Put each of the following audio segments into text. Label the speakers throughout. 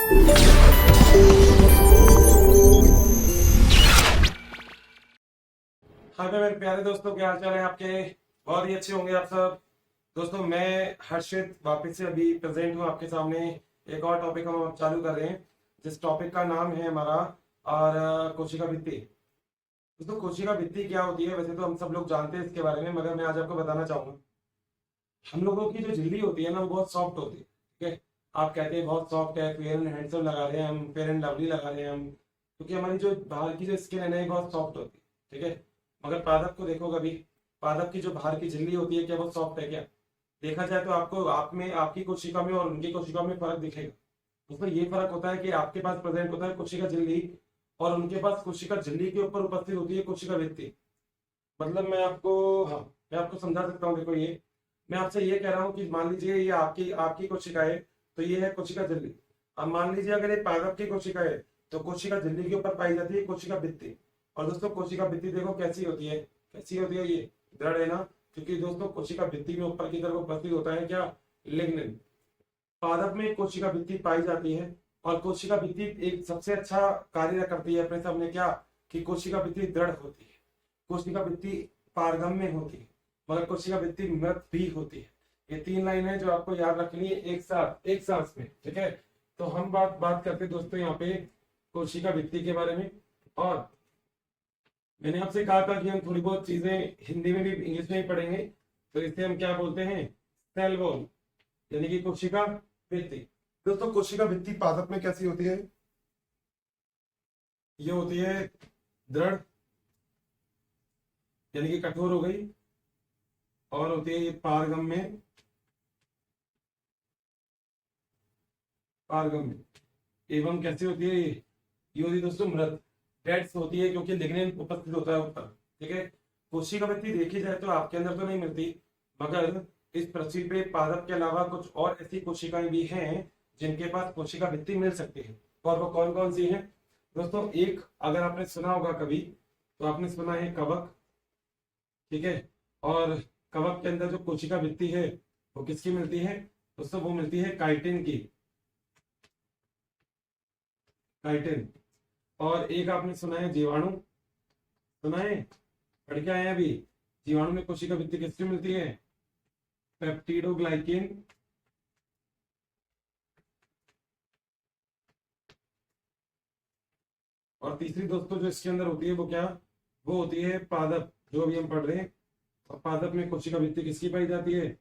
Speaker 1: हाँ मेरे प्यारे दोस्तों, क्या हाल चाल है आपके। बहुत ही अच्छे होंगे आप सब। दोस्तों मैं हर्षित वापस से अभी प्रेजेंट हूँ आपके सामने। एक और टॉपिक हम अब चालू कर रहे हैं, जिस टॉपिक का नाम है हमारा और कोशिका भित्ति। दोस्तों कोशिका भित्ति क्या होती है, वैसे तो हम सब लोग जानते हैं इसके बारे में, मगर मैं आज आपको बताना चाहूंगा। हम लोगों की जो झिल्ली होती है ना, वो बहुत सॉफ्ट होती है। ठीक है, आप कहते हैं बहुत सॉफ्ट है, फेयर एंड हैंडसम लगा रहे हैं हम, फेयर एंड लवली लगा रहे हैं हम, क्योंकि हमारी जो बाहर की जो स्किन है ना, ये बहुत सॉफ्ट होती है। ठीक है, मगर पादप को देखो कभी। पादप की जो बाहर की झिल्ली होती है, क्या वो सॉफ्ट है क्या? देखा जाए तो आपको आप में, आपकी कोशिका में और उनकी कोशिका में फर्क दिखेगा। उसमें ये फर्क होता है कि आपके पास प्रेजेंट होता है कोशिका झिल्ली, और उनके पास कोशिका झिल्ली के ऊपर उपस्थित होती है कोशिका भित्ति। मतलब मैं आपको, हाँ, मैं आपको समझा सकता हूँ। देखो ये, मैं आपसे ये कह रहा हूँ कि मान लीजिए ये आपकी आपकी कोशिका है, तो ये है कोशिका झिल्ली। अब मान लीजिए अगर ये पादप की कोशिका है, तो कोशिका झिल्ली के ऊपर पाई जाती है कोशिका भित्ति। और दोस्तों कोशिका भित्ति देखो कैसी होती है, कैसी होती है, ये दृढ़ है ना। क्योंकि दोस्तों कोशिका भित्ति में ऊपर की तरफ उपस्थित होता है क्या, लिग्निन। पादप में कोशिका भित्ति पाई जाती है, और कोशिका भित्ति एक सबसे अच्छा कार्य करती है अपने सामने, क्या कि कोशिका भित्ति दृढ़ होती है, कोशिका भित्ति पारगम्य होती है, मगर कोशिका भित्ति मृत भी होती है। ये तीन लाइन है जो आपको याद रखनी है एक साथ, एक सांस में। ठीक है, तो हम बात बात करते हैं दोस्तों यहाँ पे कोशिका भित्ति के बारे में। और मैंने आपसे कहा था कि हम थोड़ी बहुत चीजें हिंदी में भी इंग्लिश में भी पढ़ेंगे, तो इसे हम क्या बोलते हैं, सेल वॉल, यानी कि कोशिका भित्ति। दोस्तों कोशिका भित्ति पादप में कैसी होती है, ये होती है दृढ़, यानी कि कठोर हो गई, और होती है ये पारगम्य, पारगम्य एवं कैसी होती है ये होती है दोस्तों मृत, डेड्स होती है, क्योंकि लिग्निन उपस्थित होता है ऊपर। ठीक है, कोशिका भित्ति देखी जाए तो आपके अंदर तो नहीं मिलती, मगर इस पृथ्वी पे पादप के अलावा कुछ और ऐसी कोशिकाएं भी हैं जिनके पास कोशिका भित्ति मिल सकती है। और वो कौन कौन सी हैं दोस्तों? एक, अगर आपने सुना होगा कभी, तो आपने सुना है कवक। ठीक है, और कवक के अंदर जो कोशिका भित्ति है वो किसकी मिलती है दोस्तों? वो मिलती है काइटिन की, काइटिन। और एक आपने सुना है जीवाणु, सुना है, पढ़ के आए हैं अभी। जीवाणु में कोशिका भित्ति किसकी मिलती है? पेप्टिडोग्लाइकिन। और तीसरी दोस्तों जो इसके अंदर होती है वो क्या, वो होती है पादप, जो अभी हम पढ़ रहे हैं। और पादप में कोशिका भित्ति किसकी पाई जाती है?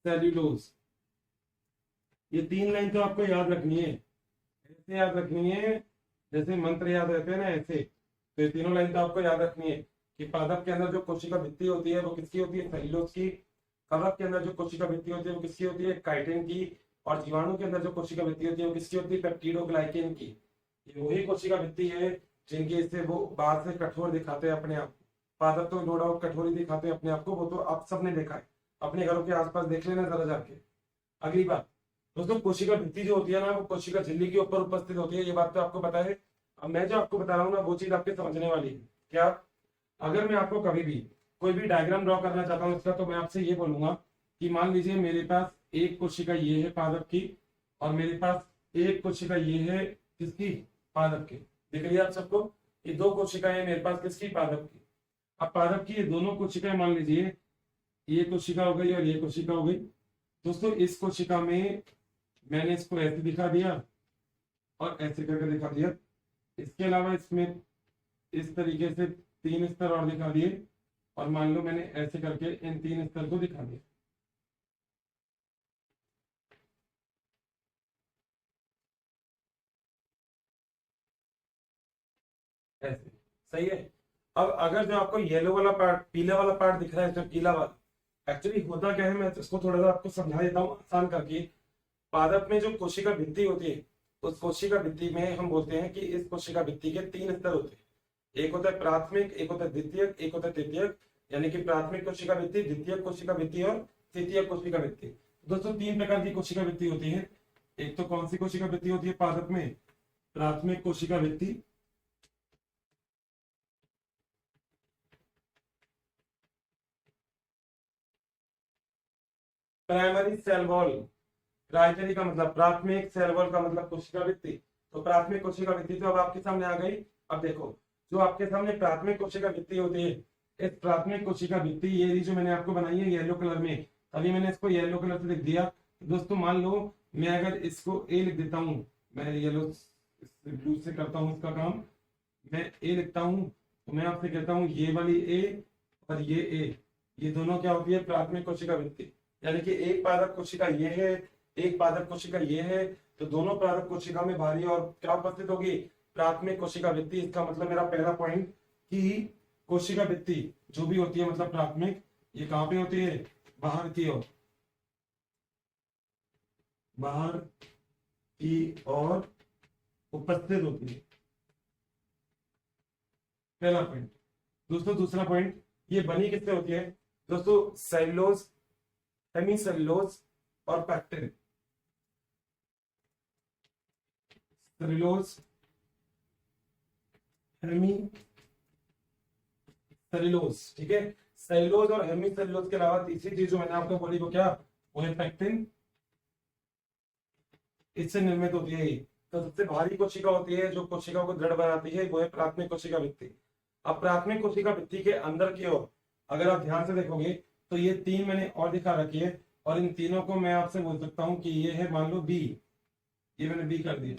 Speaker 1: सेल्यूलोज। ये तीन लाइन तो आपको याद रखनी है, ऐसे याद रखनी है जैसे मंत्र याद रहते हैं ना, ऐसे। तो ये तीनों लाइन तो आपको याद रखनी है कि पादप के अंदर जो कोशिका भित्ति होती है वो किसकी होती है? सेल्यूलोज की। कवक के अंदर जो कोशिका भित्ति होती है वो किसकी होती है? काइटिन की। और जीवाणु के अंदर जो कोशिका भित्ति होती है वो किसकी होती है? पेप्टिडोग्लाइकिन की। ये वही कोशिका भित्ति है जिनके से वो बाहर से कठोर दिखाते हैं अपने आप को। पादप तो नो डाउट कठोर ही दिखाते हैं अपने आप को, वो तो आप सबने देखा है, अपने घरों के आसपास देख लेना जरा जाके। अगली बात दोस्तों, कोशिका भित्ति जो होती है ना, वो कोशिका झिल्ली के ऊपर उपस्थित होती है, ये बात तो आपको पता है। अब मैं जो आपको बता रहा हूँ ना, वो चीज आपके समझने वाली है। क्या? अगर मैं आपको कभी भी कोई भी डायग्राम ड्रॉ करना चाहता हूँ इसका, तो मैं आपसे ये बोलूंगा कि मान लीजिए मेरे पास एक कोशिका ये है पादप की, और मेरे पास एक कोशिका ये है किसकी? पादप की। देख लिया आप सबको, ये दो कोशिकाएं मेरे पास किसकी? पादप की। अब पादप की ये दोनों कोशिकाएं, मान लीजिए ये कोशिका हो गई और ये कोशिका हो गई। दोस्तों इस कोशिका में मैंने इसको ऐसे दिखा दिया और ऐसे करके दिखा दिया। इसके अलावा इसमें इस तरीके से तीन स्तर और दिखा दिए, और मान लो मैंने ऐसे करके इन तीन स्तर को दिखा दिया, ऐसे। सही है। अब अगर जो आपको येलो वाला पार्ट, पीला वाला पार्ट दिख रहा है, इसमें पीला वाला, एक्चुअली होता क्या है, मैं इसको थोड़ा सा आपको समझा देता हूँ आसान करके। पादप में जो कोशिका भित्ति होती है, उस कोशिका भित्ति में हम बोलते हैं कि इस कोशिका भित्ति के तीन स्तर होते हैं। एक होता है प्राथमिक, एक होता है द्वितीयक, एक होता है तृतीयक। यानी कि प्राथमिक कोशिका भित्ति, द्वितीयक कोशिका भित्ति और तृतीयक कोशिका भित्ति। दोस्तों तीन प्रकार की कोशिका भित्ति होती है। एक तो कौन सी कोशिका भित्ति होती है पादप में? प्राथमिक कोशिका भित्ति। प्राइमरी सेल वॉल, प्राइमरी का मतलब प्राथमिक, सेल वॉल का मतलब कोशिका भित्ति। तो प्राथमिक कोशिका भित्ति तो अब आपके सामने आ गई। अब देखो जो आपके सामने प्राथमिक कोशिका भित्ति होती है, इस प्राथमिक कोशिका भित्ति ये जो मैंने आपको बनाई है येलो कलर में, अभी मैंने इसको येलो कलर से लिख दिया। दोस्तों मान लो मैं अगर इसको ए लिख देता हूँ, मैं येलो ब्लू से करता हूँ इसका काम, मैं ए लिखता हूँ, तो मैं आपसे कहता हूँ ये वाली ए और ये ए, ये दोनों क्या होती है प्राथमिक कोशिका भित्ति। यानी कि एक पादप कोशिका ये है, एक पादप कोशिका ये है, तो दोनों पादप कोशिका में भारी और क्या उपस्थित होगी प्राथमिक कोशिका भित्ति। इसका मतलब मेरा पहला पॉइंट कि कोशिका भित्ति जो भी होती है मतलब प्राथमिक, ये कहाँ पे होती है बाहर की ओर, बाहर की ओर उपस्थित होती है, पहला पॉइंट। दोस्तों दूसरा पॉइंट, ये बनी किससे होती है दोस्तों, सेलुलोज, हेमीसेलुलोज और पैक्टिन। सेलुलोज, हेमी सेलुलोज, ठीक है। सेलुलोज और हेमी सेलुलोज के अलावा तीसरी चीज जो मैंने आपको बोली वो क्या, वो है पैक्टिन, इससे निर्मित होती है। तो सबसे भारी कोशिका होती है जो कोशिका को दृढ़ बनाती है, वो है प्राथमिक कोशिका भित्ति। अब प्राथमिक कोशिका भित्ति के अंदर की ओर अगर आप ध्यान से देखोगे तो ये तीन मैंने और दिखा रखी है, और इन तीनों को मैं आपसे बोल सकता हूं कि ये है मान लो बी, ये मैंने बी कर दिया,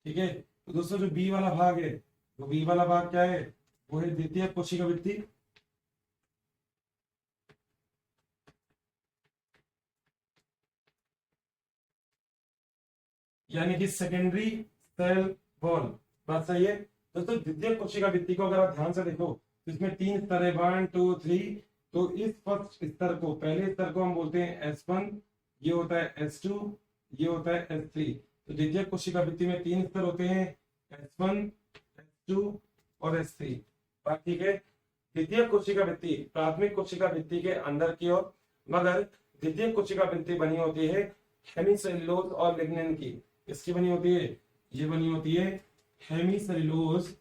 Speaker 1: ठीक है। तो दोस्तों जो बी वाला भाग है, वो बी वाला भाग क्या है, वो है द्वितीय कोशिका भित्ति, यानी कि सेकेंडरी सेल वॉल। बात सही है दोस्तों। द्वितीय कोशिका भित्ति को अगर आप ध्यान से देखो तो इसमें तीन स्तर है, 1 2 3। तो इस फर्स्ट स्तर को, पहले स्तर को हम बोलते हैं S1, ये होता है S2, ये होता है S3। तो द्वितीय कोशिका भित्ति में तीन स्तर होते हैं, S1, S2 और S3। बात ठीक है। द्वितीय कोशिका भित्ति प्राथमिक कोशिका भित्ति के अंदर की ओर, मगर द्वितीय कोशिका भित्ति बनी होती है हेमीसेलुलोज और लिग्निन की। किसकी बनी होती है, ये बनी होती है हेमीसेलुलोज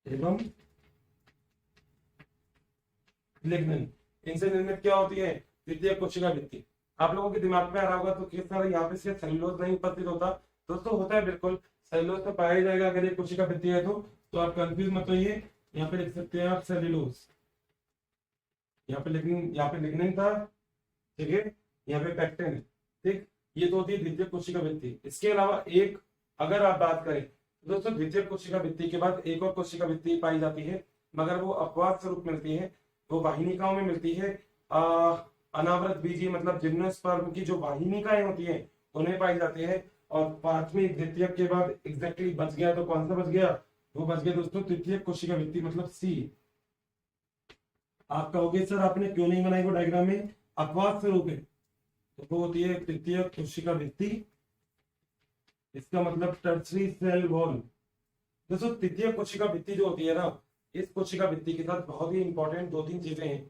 Speaker 1: एवं लिग्निन, इनसे निर्मित क्या होती है द्वितीय कोशिका भित्ति। आप लोगों के दिमाग में आ रहा होगा तो किस तरह यहाँ पे सिर्फ सेलुलोज नहीं उपस्थित होता, दोस्तों होता है बिल्कुल, सेलुलोज तो पाया ही जाएगा अगर ये कोशिका भित्ति है तो आप कंफ्यूज मत होइए। यहाँ पे लिख सकते हैं आप सेलुलोज, यहाँ पे लिग्निन था, ठीक है, यहाँ पे पैक्टिन है, ठीक। ये तो होती है द्वितीय कोशिका भित्ति। इसके अलावा एक अगर आप बात करें तो दोस्तों द्वितीय कोशिका भित्ति के बाद एक और कोशिका भित्ति पाई जाती है, मगर वो अपवाद स्वरूप मिलती है, वो वाहिनिकाओं में मिलती है। अनावृत बीजी मतलब जिम्नोस्पर्म की जो वाहिनिकाएं होती हैं उन्हें पाई जाती है। और प्राथमिक द्वितीय के बाद एग्जैक्टली बच गया तो कौन सा बच गया, वो बच गया दोस्तों तृतीय कोशिका भित्ति मतलब सी। आप कहोगे सर आपने क्यों नहीं बनाई वो डायग्राम में, अपवाद स्वरूप है, तो वो होती है तृतीय कोशिका भित्ति, इसका मतलब टर्सरी सेल वॉल। दोस्तों तृतीय कोशिका भित्ति जो होती है ना, इस कोशिका भित्ति के साथ बहुत ही इंपॉर्टेंट दो तीन चीजें हैं।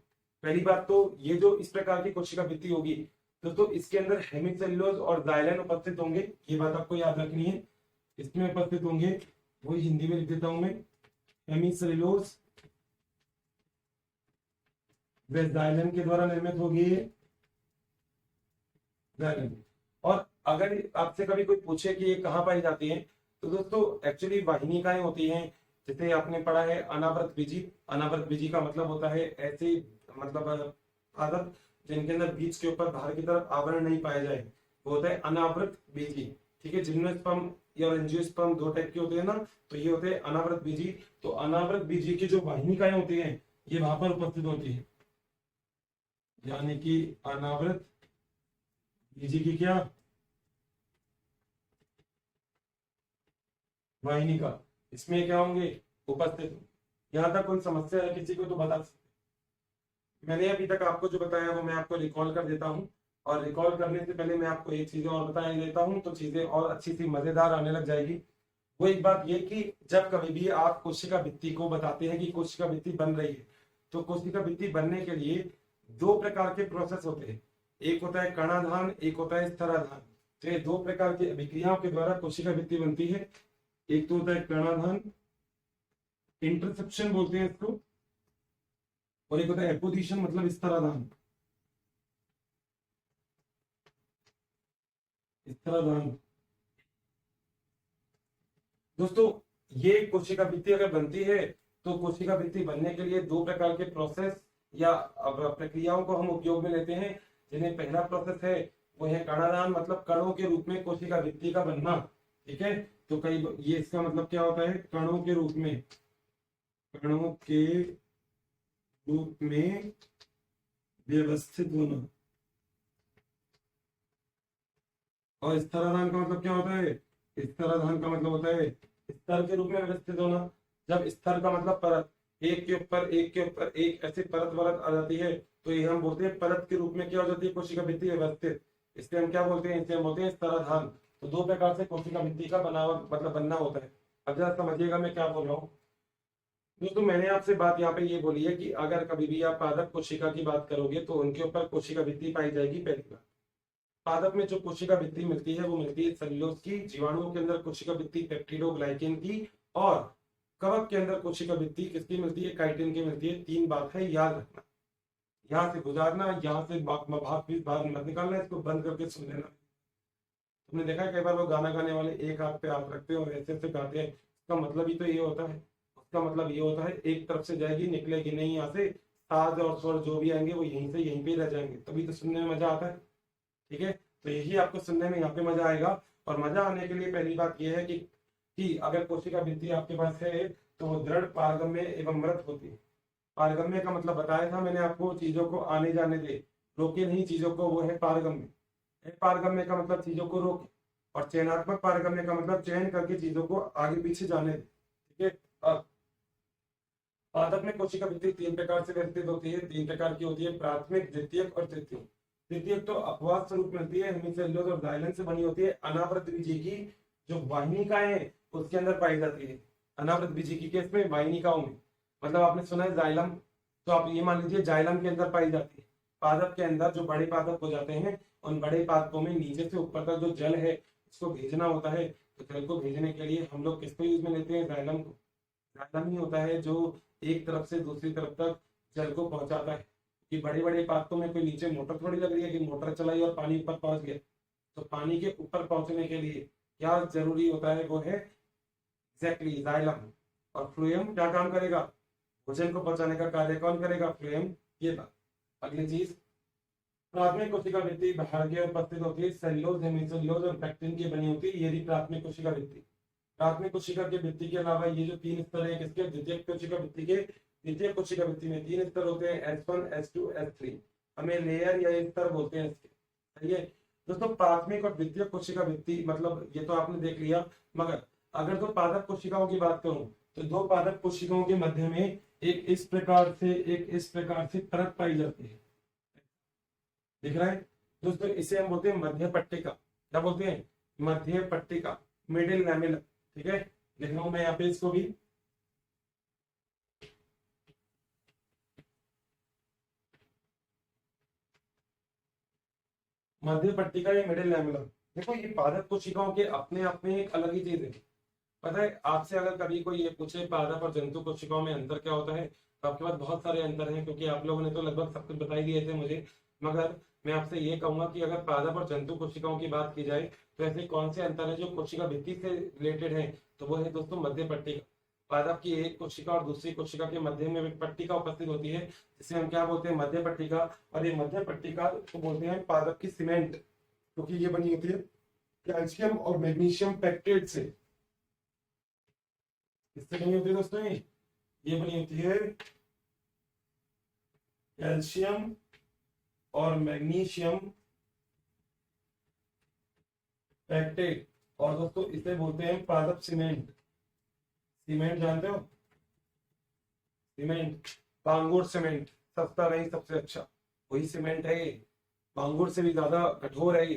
Speaker 1: पहली बात तो ये जो इस प्रकार की कोशिका भित्ति होगी दोस्तों, इसके अंदर हेमिसेलुलोज और जाइलन उपस्थित होंगे, ये बात आपको याद रखनी है। इसमें उपस्थित होंगे, वही हिंदी में लिख देता हूं मैं, हेमिसेलुलोज वे जाइलन के द्वारा निर्मित होगी जाइलन। और अगर आपसे कभी कोई पूछे कि ये कहाँ पाई जाती है, तो दोस्तों एक्चुअली वाहिनिकाएं होती हैं, जैसे आपने पढ़ा है अनावृत बीजी। अनावृत बीजी का मतलब होता है ऐसे मतलब आदत जिनके अंदर बीज के ऊपर बाहर की तरफ आवरण नहीं पाया जाए, वो होता है अनावृत बीजी, ठीक है। जिम्नोस्पर्म या एंजियोस्पर्म दो टाइप के होते हैं ना, तो ये होते हैं अनावृत बीजी। तो अनावृत बीजी की जो वाहिनिकाएं होती हैं ये वहां पर उपस्थित होती है, यानी कि अनावृत बीजी की क्या वाहिनिका, इसमें क्या होंगे उपस्थित। यहाँ तक कोई समस्या है किसी को तो बता सकते। मैंने अभी तक आपको जो बताया वो मैं आपको रिकॉल कर देता हूँ, और रिकॉल करने से पहले मैं आपको एक चीज और बता देता हूँ तो चीजें और अच्छी सी मजेदार आने लग जाएगी। वो एक बात ये कि जब कभी भी आप कोशिका भित्ति को बताते हैं कि कोशिका भित्ति बन रही है, तो कोशिका भित्ति बनने के लिए दो प्रकार के प्रोसेस होते हैं, एक होता है कणाधान, एक होता है स्तराधान। तो ये दो प्रकार की अभिक्रियाओं के द्वारा कोशिका भित्ति बनती है। एक तो होता है कणाधान, इंटरसेप्शन बोलते हैं इसको, और एक होता है एपोजिशन, मतलब स्तराधान। स्तराधान दोस्तों, ये कोशिका भित्ति अगर बनती है तो कोशिका भित्ति बनने के लिए दो प्रकार के प्रोसेस या प्रक्रियाओं को हम उपयोग में लेते हैं, जिन्हें पहला प्रोसेस है वो है कणादान, मतलब कणों के रूप में कोशिका भित्ति का बनना। ठीक है, तो कई ये इसका मतलब क्या होता है, कणों के रूप में, कणों के रूप में व्यवस्थित होना। और स्तराधान का मतलब क्या होता है, स्तराधान का मतलब होता है स्तर के रूप में व्यवस्थित होना। जब स्तर का मतलब परत, एक के ऊपर एक के ऊपर एक ऐसे परत वरत आ जाती है, तो ये हम बोलते हैं परत के रूप में क्या हो जाती है कोशिका भित्ति व्यवस्थित। इसलिए हम क्या बोलते हैं, इसे हम बोलते हैं स्तराधान। तो दो प्रकार से कोशिका भित्ति का बनावा मतलब बनना होता है। अब जरा समझिएगा मैं क्या बोल रहा हूँ दोस्तों। मैंने आपसे बात यहाँ पे ये बोली है कि अगर कभी भी आप पादप कोशिका की बात करोगे तो उनके ऊपर कोशिका भित्ति पाई जाएगी। पहली बात, पादप में जो कोशिका भित्ति मिलती है वो मिलती है सेल्यूलोज की, जीवाणुओं के अंदर कोशिका भित्ति पेप्टिडोग्लाइकेन की, और कवक के अंदर कोशिका भित्ति किसकी मिलती है, काइटिन की मिलती है। तीन बात है याद रखना, यहाँ से गुजारना, यहाँ से भाग बाहर मत निकालना, इसको बंद करके सुन लेना। तुमने देखा है कई बार वो गाना गाने वाले एक हाथ पे हाथ रखते हैं और ऐसे ऐसे गाते हैं, उसका मतलब ही तो ये होता है, उसका मतलब ये होता है एक तरफ से जाएगी निकलेगी नहीं, यहाँ से साज और स्वर जो भी आएंगे वो यहीं से यहीं पे रह जाएंगे, तभी तो सुनने में मजा आता है। ठीक है, तो यही आपको सुनने में यहाँ पे मजा आएगा। और मजा आने के लिए पहली बात यह है कि अगर कोशिका भित्ति आपके पास है तो वो दृढ़, पारगम्य एवं मृत होती है। पारगम्य का मतलब बताया था मैंने आपको, चीजों को आने जाने दे, रोके नहीं चीजों को, वो है पारगम्य। पारगम्य का मतलब चीजों को रोके, और चयनात्मक पारगम्य का मतलब चयन करके चीजों को आगे पीछे जाने दे। ठीक है, अब पादप में कोशिका भित्ति तीन प्रकार से व्यवस्थित होती है। तीन प्रकार की होती है, प्राथमिक, द्वितीयक और तृतीयक। द्वितीयक तो अपवाद स्वरूप मिलती है, हेमिसेल्यूलोज और जाइलम से बनी होती है। अनावृत बीजी की जो वाहिनिकाएं हैं उसके अंदर पाई जाती है। अनावृत बीजी की केस में वाहिनिकाओं में, मतलब आपने सुना है जाइलम, तो आप ये मान लीजिए जाइलम के अंदर पाई जाती है। पादप के अंदर जो बड़े पादप हो जाते हैं, उन बड़े पादपों में नीचे से ऊपर तक जो जल है उसको भेजना होता है। तो जल को भेजने के लिए हम लोग किसको यूज में लेते हैं, जाइलम को। जाइलम ही होता है जो एक तरफ से दूसरी तरफ तक जल को पहुंचाता है। कि बड़े बड़े पादपों में कोई नीचे मोटर थोड़ी लग रही है कि मोटर चलाई और पानी ऊपर पहुंच गया। तो पानी के ऊपर पहुंचने के लिए क्या जरूरी होता है, वो है एग्जैक्टली जाइलम। और फ्लोएम क्या काम करेगा, भोजन को पहुंचाने का कार्य कौन करेगा, फ्लोएम। ये बात। अगली चीज, प्राथमिक कोशिका भित्ति बाहर की ओर उपस्थित होती है, सेल्यूलोज, हेमिसेल्यूलोज और पेक्टिन की बनी होती है। ये भी प्राथमिक कोशिका भित्ति। प्राथमिक कोशिका की भित्ति के अलावा ये जो तीन स्तर है किसके, द्वितीय कोशिका भित्ति के। द्वितीय कोशिका भित्ति में तीन स्तर होते हैं, S1, S2, S3। हमें लेयर या स्तर बोलते हैं इसके। सही है दोस्तों, प्राथमिक और द्वितीय कोशिका भित्ति मतलब ये तो आपने देख लिया। मगर अगर दो पादप कोशिकाओं की बात करूं तो दो पादप कोशिकाओं के मध्य में एक इस प्रकार से परत पाई जाती है। दिख रहा है दोस्तों, इसे हम बोलते हैं मध्य पट्टिका। क्या बोलते हैं, मध्य पट्टिका, मिडिल लैमेला। ठीक है, लिख रहा हूं मैं यहाँ पे इसको भी। मध्य पट्टिका या मिडिल लैमेला। देखो ये पादप कोशिकाओं के अपने आप में एक अलग ही चीज है। पता है, आपसे अगर कभी कोई ये पूछे पादप और जंतु कोशिकाओं में अंतर क्या होता है, तो आपके पास बहुत सारे अंतर हैं, क्योंकि आप लोगों ने तो लगभग सब कुछ बता ही दिए थे मुझे। मगर मैं आपसे ये कहूंगा कि अगर पादप और जंतु कोशिकाओं की बात की जाए तो ऐसे कौन से अंतर है जो कोशिका भित्ति से रिलेटेड है, तो वो है दोस्तों मध्य पट्टिका। पादप की एक कोशिका और दूसरी कोशिका के मध्य में एक पट्टिका उपस्थित होती है, जिसे हम क्या बोलते हैं, मध्य पट्टिका। और ये मध्य पट्टिका को बोलते हैं पादप की सीमेंट, क्योंकि ये बनी होती है कैल्शियम और मैग्नीशियम पेक्टेट से। किससे बनी होती है दोस्तों, ये बनी होती है कैल्शियम और मैग्नीशियम पेक्टेट। और दोस्तों इसे बोलते हैं पादप सीमेंट। सीमेंट जानते हो, सीमेंट, बांगुर सीमेंट, सस्ता नहीं सबसे अच्छा, वही सीमेंट है ये। बांगुर से भी ज्यादा कठोर है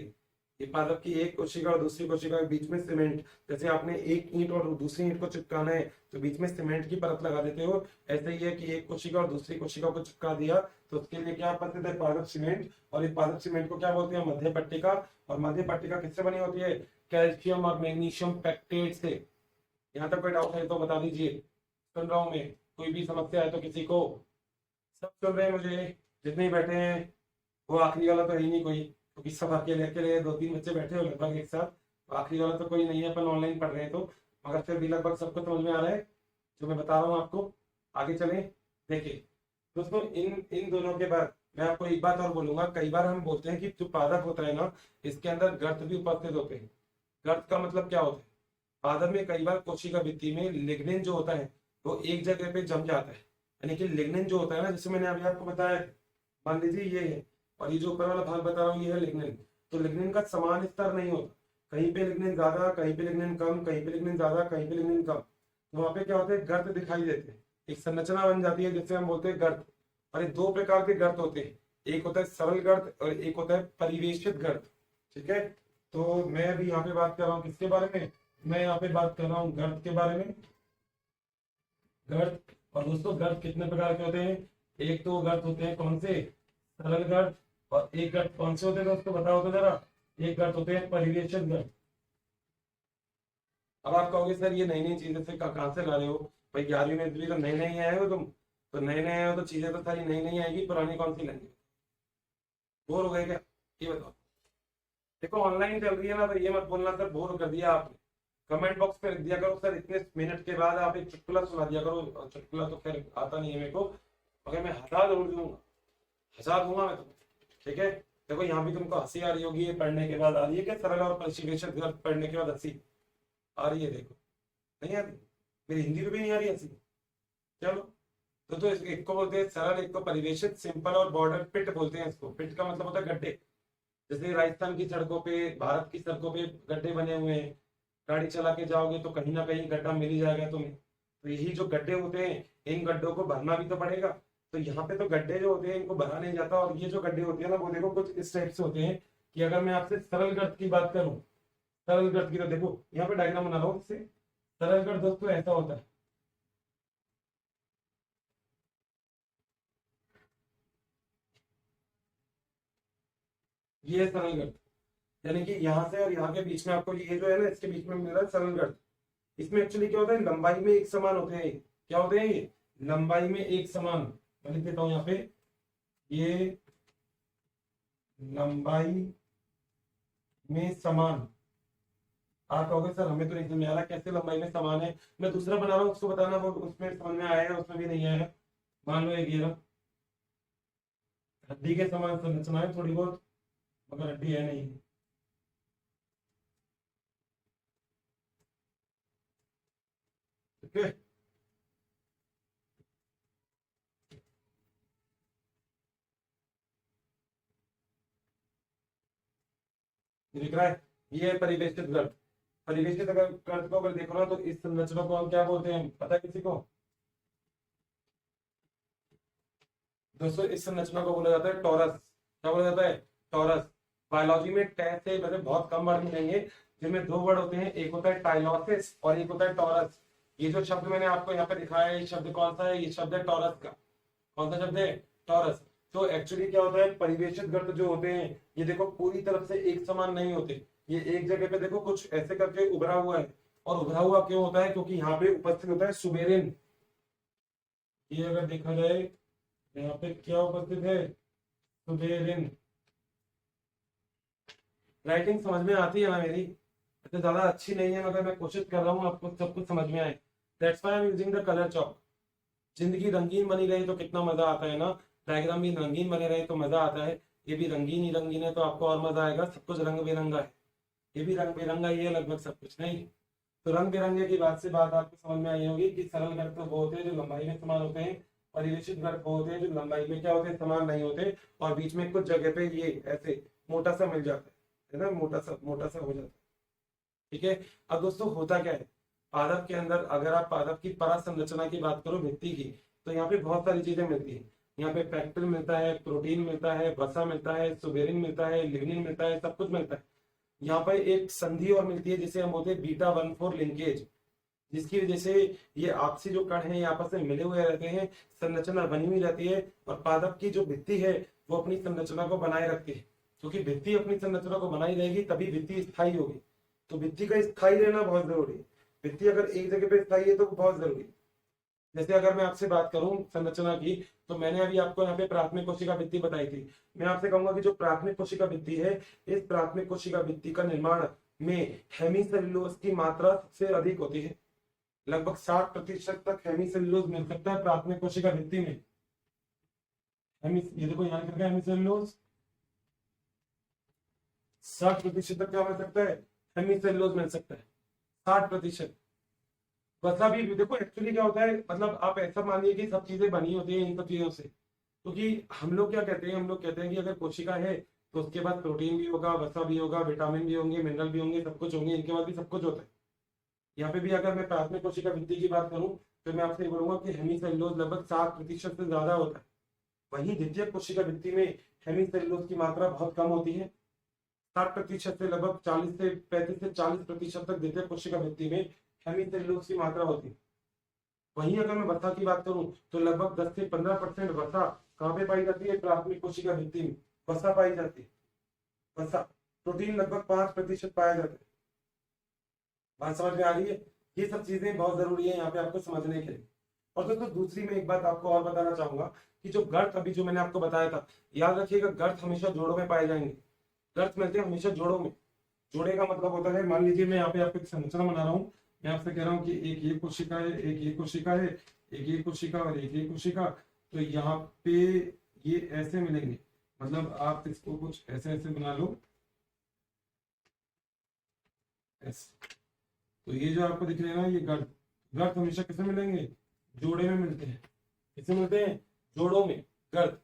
Speaker 1: ये पादप की एक कोशिका और दूसरी कोशिका के बीच में सीमेंट, जैसे आपने एक ईंट और दूसरी ईंट को चिपकाना है तो बीच में सीमेंट की परत लगा देते हो, ऐसे ही है कि एक कोशिका और दूसरी कोशिका को चिपका दिया तो उसके लिए क्या उपस्थित है, पादप सीमेंट। और इस पादप सीमेंट को क्या बोलते हैं, मध्य पट्टिका। और मध्य पट्टिका किससे बनी होती है, कैल्शियम और मैग्नीशियम पेक्टेट से। यहाँ तक कोई डाउट है तो बता दीजिए, सुन रहा हूं मैं, कोई भी समस्या है तो किसी को सब सुन रहे हैं मुझे, जितने ही बैठे हैं। वो आखिरी वाला तो है ही नहीं कोई, क्योंकि सब अकेले अकेले दो तीन बच्चे बैठे हो लगभग एक साथ। आखिरी वाला तो कोई नहीं है, अपन ऑनलाइन पढ़ रहे हैं तो। मगर फिर भी लगभग सबको समझ में आ रहा है जो मैं बता रहा हूँ आपको। आगे चलें। देखिए दोस्तों, इन इन दोनों के बाद मैं आपको एक बात और बोलूंगा। कई बार हम बोलते हैं कि जो पादप होता है ना, इसके अंदर गर्त भी उपस्थित होते हैं। गर्त का मतलब क्या होता है? पादप में कई बार कोशिका भित्ति में लिग्निन जो होता है वो एक जगह पे जम जाता है। यानी कि लिग्निन जो होता है ना, जैसे मैंने अभी आपको बताया, मान लीजिए ये है और ये जो ऊपर वाला भाग बता रहा हूँ ये है लिग्निन। तो लिग्निन का समान स्तर नहीं होता, कहीं पे लिग्निन ज्यादा, कहीं पे लिग्निन कम, कहीं पे लिग्निन ज्यादा, कहीं पे लिग्निन कम। तो वहां पे क्या होता है, गर्त दिखाई देते हैं, एक संरचना बन जाती है जिससे हम बोलते हैं गर्त। और ये दो प्रकार के गर्त होते हैं, एक होता है सरल गर्त और एक होता है परिवेशित गर्त। ठीक है, तो मैं अभी यहाँ पे बात कर रहा हूँ किसके बारे में? मैं यहाँ पे बात कर रहा हूँ गर्त के बारे में। गर्त। और दोस्तों गर्त कितने प्रकार के होते हैं? एक तो गर्त होते हैं कौन से? सरल गर्त। और एक गर्त कौन से होते हैं दोस्तों, बताओ तो जरा। एक गर्त होते हैं परिवेशित गर्त। अब आप कहोगे सर ये नई नई चीजें से कहाँ से ला रहे हो भाई, 11वीं में भी तो नए नए आए हो तुम। तो नए नए आए हो तो चीजें तो सारी नई नई आएगी, पुरानी कौन सी लाएंगे? बोर हो गए क्या? ये बताओ। देखो ऑनलाइन चल रही है ना, तो ये मत बोलना सर बोर कर दिया आपने। कमेंट बॉक्स पे लिख दिया करो सर इतने मिनट के बाद आप एक चुटकुला सुना दिया करो। और चुटकुला तो खैर आता नहीं है मेरे को, मगर मैं हंसा जरूर दूंगा, हंसा दूंगा मैं तुम्हें। ठीक है, देखो यहाँ भी तुमको हंसी आ रही होगी, ये पढ़ने के बाद आ रही है क्या? सरल और परिवेशित गर्त पढ़ने के बाद हंसी आ रही है? देखो नहीं आती। मेरी हिंदी में भी नहीं आ रही हंसी। चलो, तो एक को बोलते हैं सरल, एक को परिवेशित। सिंपल और बॉर्डर पिट बोलते हैं इसको। पिट का मतलब होता है गड्ढे। जैसे राजस्थान की सड़कों पे, भारत की सड़कों पे गड्ढे बने हुए हैं, गाड़ी चला के जाओगे तो कहीं ना कहीं गड्ढा मिल ही जाएगा तुम्हें। तो यही जो गड्ढे होते हैं, इन गड्ढों को भरना भी तो पड़ेगा। तो यहाँ पे तो गड्ढे जो होते हैं इनको भरा नहीं जाता। और ये जो गड्ढे होते हैं ना, वो देखो कुछ इस टाइप से होते हैं कि अगर मैं आपसे सरल गर्त की बात करूं, सरल गर्त की, तो देखो यहाँ पे डायग्राम बना रहा हूँ इससे। सरल गर्त दोस्तों ऐसा होता है, ये है सरल गर्त। यानी कि यहाँ से और यहाँ के बीच में आपको ये जो है ना, इसके बीच में मिल रहा है सरल गर्त। इसमें एक्चुअली क्या होता है, लंबाई में एक समान होते हैं। क्या होते हैं ये? लंबाई में एक समान। मैं लिख देता हूं यहाँ पे, ये लंबाई में समान। आप कहोगे सर हमें तो नहीं समझ आ रहा कैसे लंबाई में समान है। मैं दूसरा बना रहा हूँ, उसको बताना वो उसमें समझ में आया है उसमें भी नहीं आया है। मान लो एक ये रहा, हड्डी के समान संरचना है थोड़ी बहुत, मगर हड्डी है नहीं। ठीक है, ये दिख रहा है, ये है परिवेशित गर्त। परिवेशित अगर गर्त को अगर देखो ना, तो इस संरचना को हम क्या बोलते हैं पता है किसी को? दोस्तों इस संरचना को बोला जाता है टॉरस। क्या बोला जाता है? टॉरस। बायोलॉजी में टै से वैसे बहुत कम वर्ड मिलेंगे, जिनमें दो वर्ड होते हैं, एक होता है टाइलोसिस और एक होता है टॉरस। ये जो शब्द मैंने आपको यहाँ पे दिखाया है, ये शब्द कौन सा है? ये शब्द है टॉरस का। कौन सा शब्द है? टॉरस। तो एक्चुअली क्या होता है, परिवेशित गर्त जो होते हैं, ये देखो पूरी तरफ से एक समान नहीं होते। ये एक जगह पे देखो कुछ ऐसे करके उभरा हुआ है। और उभरा हुआ क्यों होता है? क्योंकि यहाँ पे उपस्थित होता है सुबेरिन। ये अगर देखा जाए, यहाँ पे क्या उपस्थित है? सुबेरिन। राइटिंग समझ में आती है ना मेरी? इतनी ज्यादा अच्छी नहीं है, मगर मैं कोशिश कर रहा हूँ आपको सब कुछ समझ में आए। That's why I am using the colour chalk. जिंदगी रंगीन बनी रही तो कितना मजा आता है ना। डायग्राम भी रंगीन बने रहे तो मजा आता है। ये भी रंगीन ही रंगीन है तो आपको और मजा आएगा। सब कुछ रंग बिरंगा है, ये भी रंग बिरंगा ही है लगभग सब कुछ नहीं। तो रंग बिरंगे की बात से बात आपको समझ में आई होगी कि सरल गर्त तो वो होते हैं जो लंबाई में समान होते हैं, परिवेशित गर्त वो होते हैं जो लंबाई में क्या होते हैं? समान नहीं होते। और बीच में कुछ जगह पे ये ऐसे मोटा सा मिल जाता है ना, मोटा सा हो जाता है। ठीक है, अब दोस्तों होता क्या है पादप के अंदर? अगर आप पादप की परा संरचना की बात करो, भित्ति की, तो यहाँ पे बहुत सारी चीजें मिलती है। यहाँ पे पैक्टिल मिलता है, प्रोटीन मिलता है, वसा मिलता है, सुबेरिन मिलता है, लिग्निन मिलता है, सब कुछ मिलता है। यहाँ पर एक संधि और मिलती है जिसे हम बोलते हैं बीटा 1,4 लिंकेज, जिसकी वजह से ये आपसी जो कण हैं ये आपस में मिले हुए रहते हैं, संरचना बनी हुई रहती है। और पादप की जो भित्ति है वो अपनी संरचना को बनाए रखती है, क्योंकि भित्ति अपनी संरचना को बनाई रहेगी तभी भित्ति स्थायी होगी। तो भित्ति का स्थायी रहना बहुत जरूरी है। भित्ति अगर एक जगह पे स्थायी है तो बहुत जरूरी है। जैसे अगर मैं आपसे बात करूं संरचना की, तो मैंने अभी आपको यहाँ पे प्राथमिक कोशिका भित्ति बताई थी। मैं आपसे कहूंगा कि जो प्राथमिक कोशिका भित्ति है, इस प्राथमिक कोशिका भित्ति का निर्माण में हेमीसेल्यूलोज की मात्रा सबसे अधिक होती है। लगभग 60% तक हेमीसेल्यूलोज मिल सकता है प्राथमिक कोशिका भित्ति में। ये देखो यहाँ लिखा है हेमीसेल्यूलोज, 60% तक क्या मिल सकता है, हेमीसेल्यूलोज मिल सकता है 60%। वसा भी देखो एक्चुअली क्या होता है, मतलब आप ऐसा मानिए कि सब चीजें बनी होती है इन सब चीजों से, क्योंकि हम लोग क्या कहते हैं, हम लोग कहते हैं कि अगर कोशिका है तो उसके बाद प्रोटीन भी होगा, वसा भी होगा, विटामिन भी होंगे, मिनरल भी होंगे, सब कुछ होंगे, इनके बाद भी सब कुछ होता है। यहाँ पे भी अगर मैं प्राथमिक कोशिका भित्ति की बात करूं तो मैं आपसे बोलूंगा कि हेमीसेल्यूलोज लगभग 60% से ज्यादा होता है। वहीं द्वितीय कोशिका भित्ति में हेमीसेल्यूलोज की मात्रा बहुत कम होती है। 60% से लगभग 40 से 35 से 40% तक द्वितीय कोशिका भित्ति में हेमीसेल्यूलोज की मात्रा होती है। वहीं अगर मैं वसा की बात करूं तो लगभग 10 से 15% वसा कहाँ पे पाई जाती है, प्राथमिक कोशिका भित्ति में वसा पाई जाती है। वसा प्रोटीन लगभग 5% पाया जाता है। बात समझ में आ रही है? ये सब चीजें बहुत जरूरी है यहाँ पे आपको समझने के लिए। और दोस्तों दूसरी मैं एक बात आपको और बताना चाहूंगा कि जो गर्त अभी जो मैंने आपको बताया था, याद रखिएगा गर्त हमेशा जोड़ों में पाए जाएंगे। गर्त मिलते हैं हमेशा जोड़ों में। जोड़े का मतलब होता है, मान लीजिए मैं यहाँ पे आपको एक संरचना बना रहा हूँ, मैं आपसे कह रहा हूँ कि एक ये कोशिका है, एक ये कोशिका है, एक ये कोशिका और एक ये कोशिका, तो यहाँ पे ये ऐसे मिलेंगे। मतलब आप इसको कुछ ऐसे ऐसे बना लो ऐसे। तो ये जो आपको दिख रहे हैं ना, ये गर्त, गर्त हमेशा किसे मिलेंगे, जोड़े में मिलते हैं। किसे मिलते हैं, जोड़ों में, गर्त।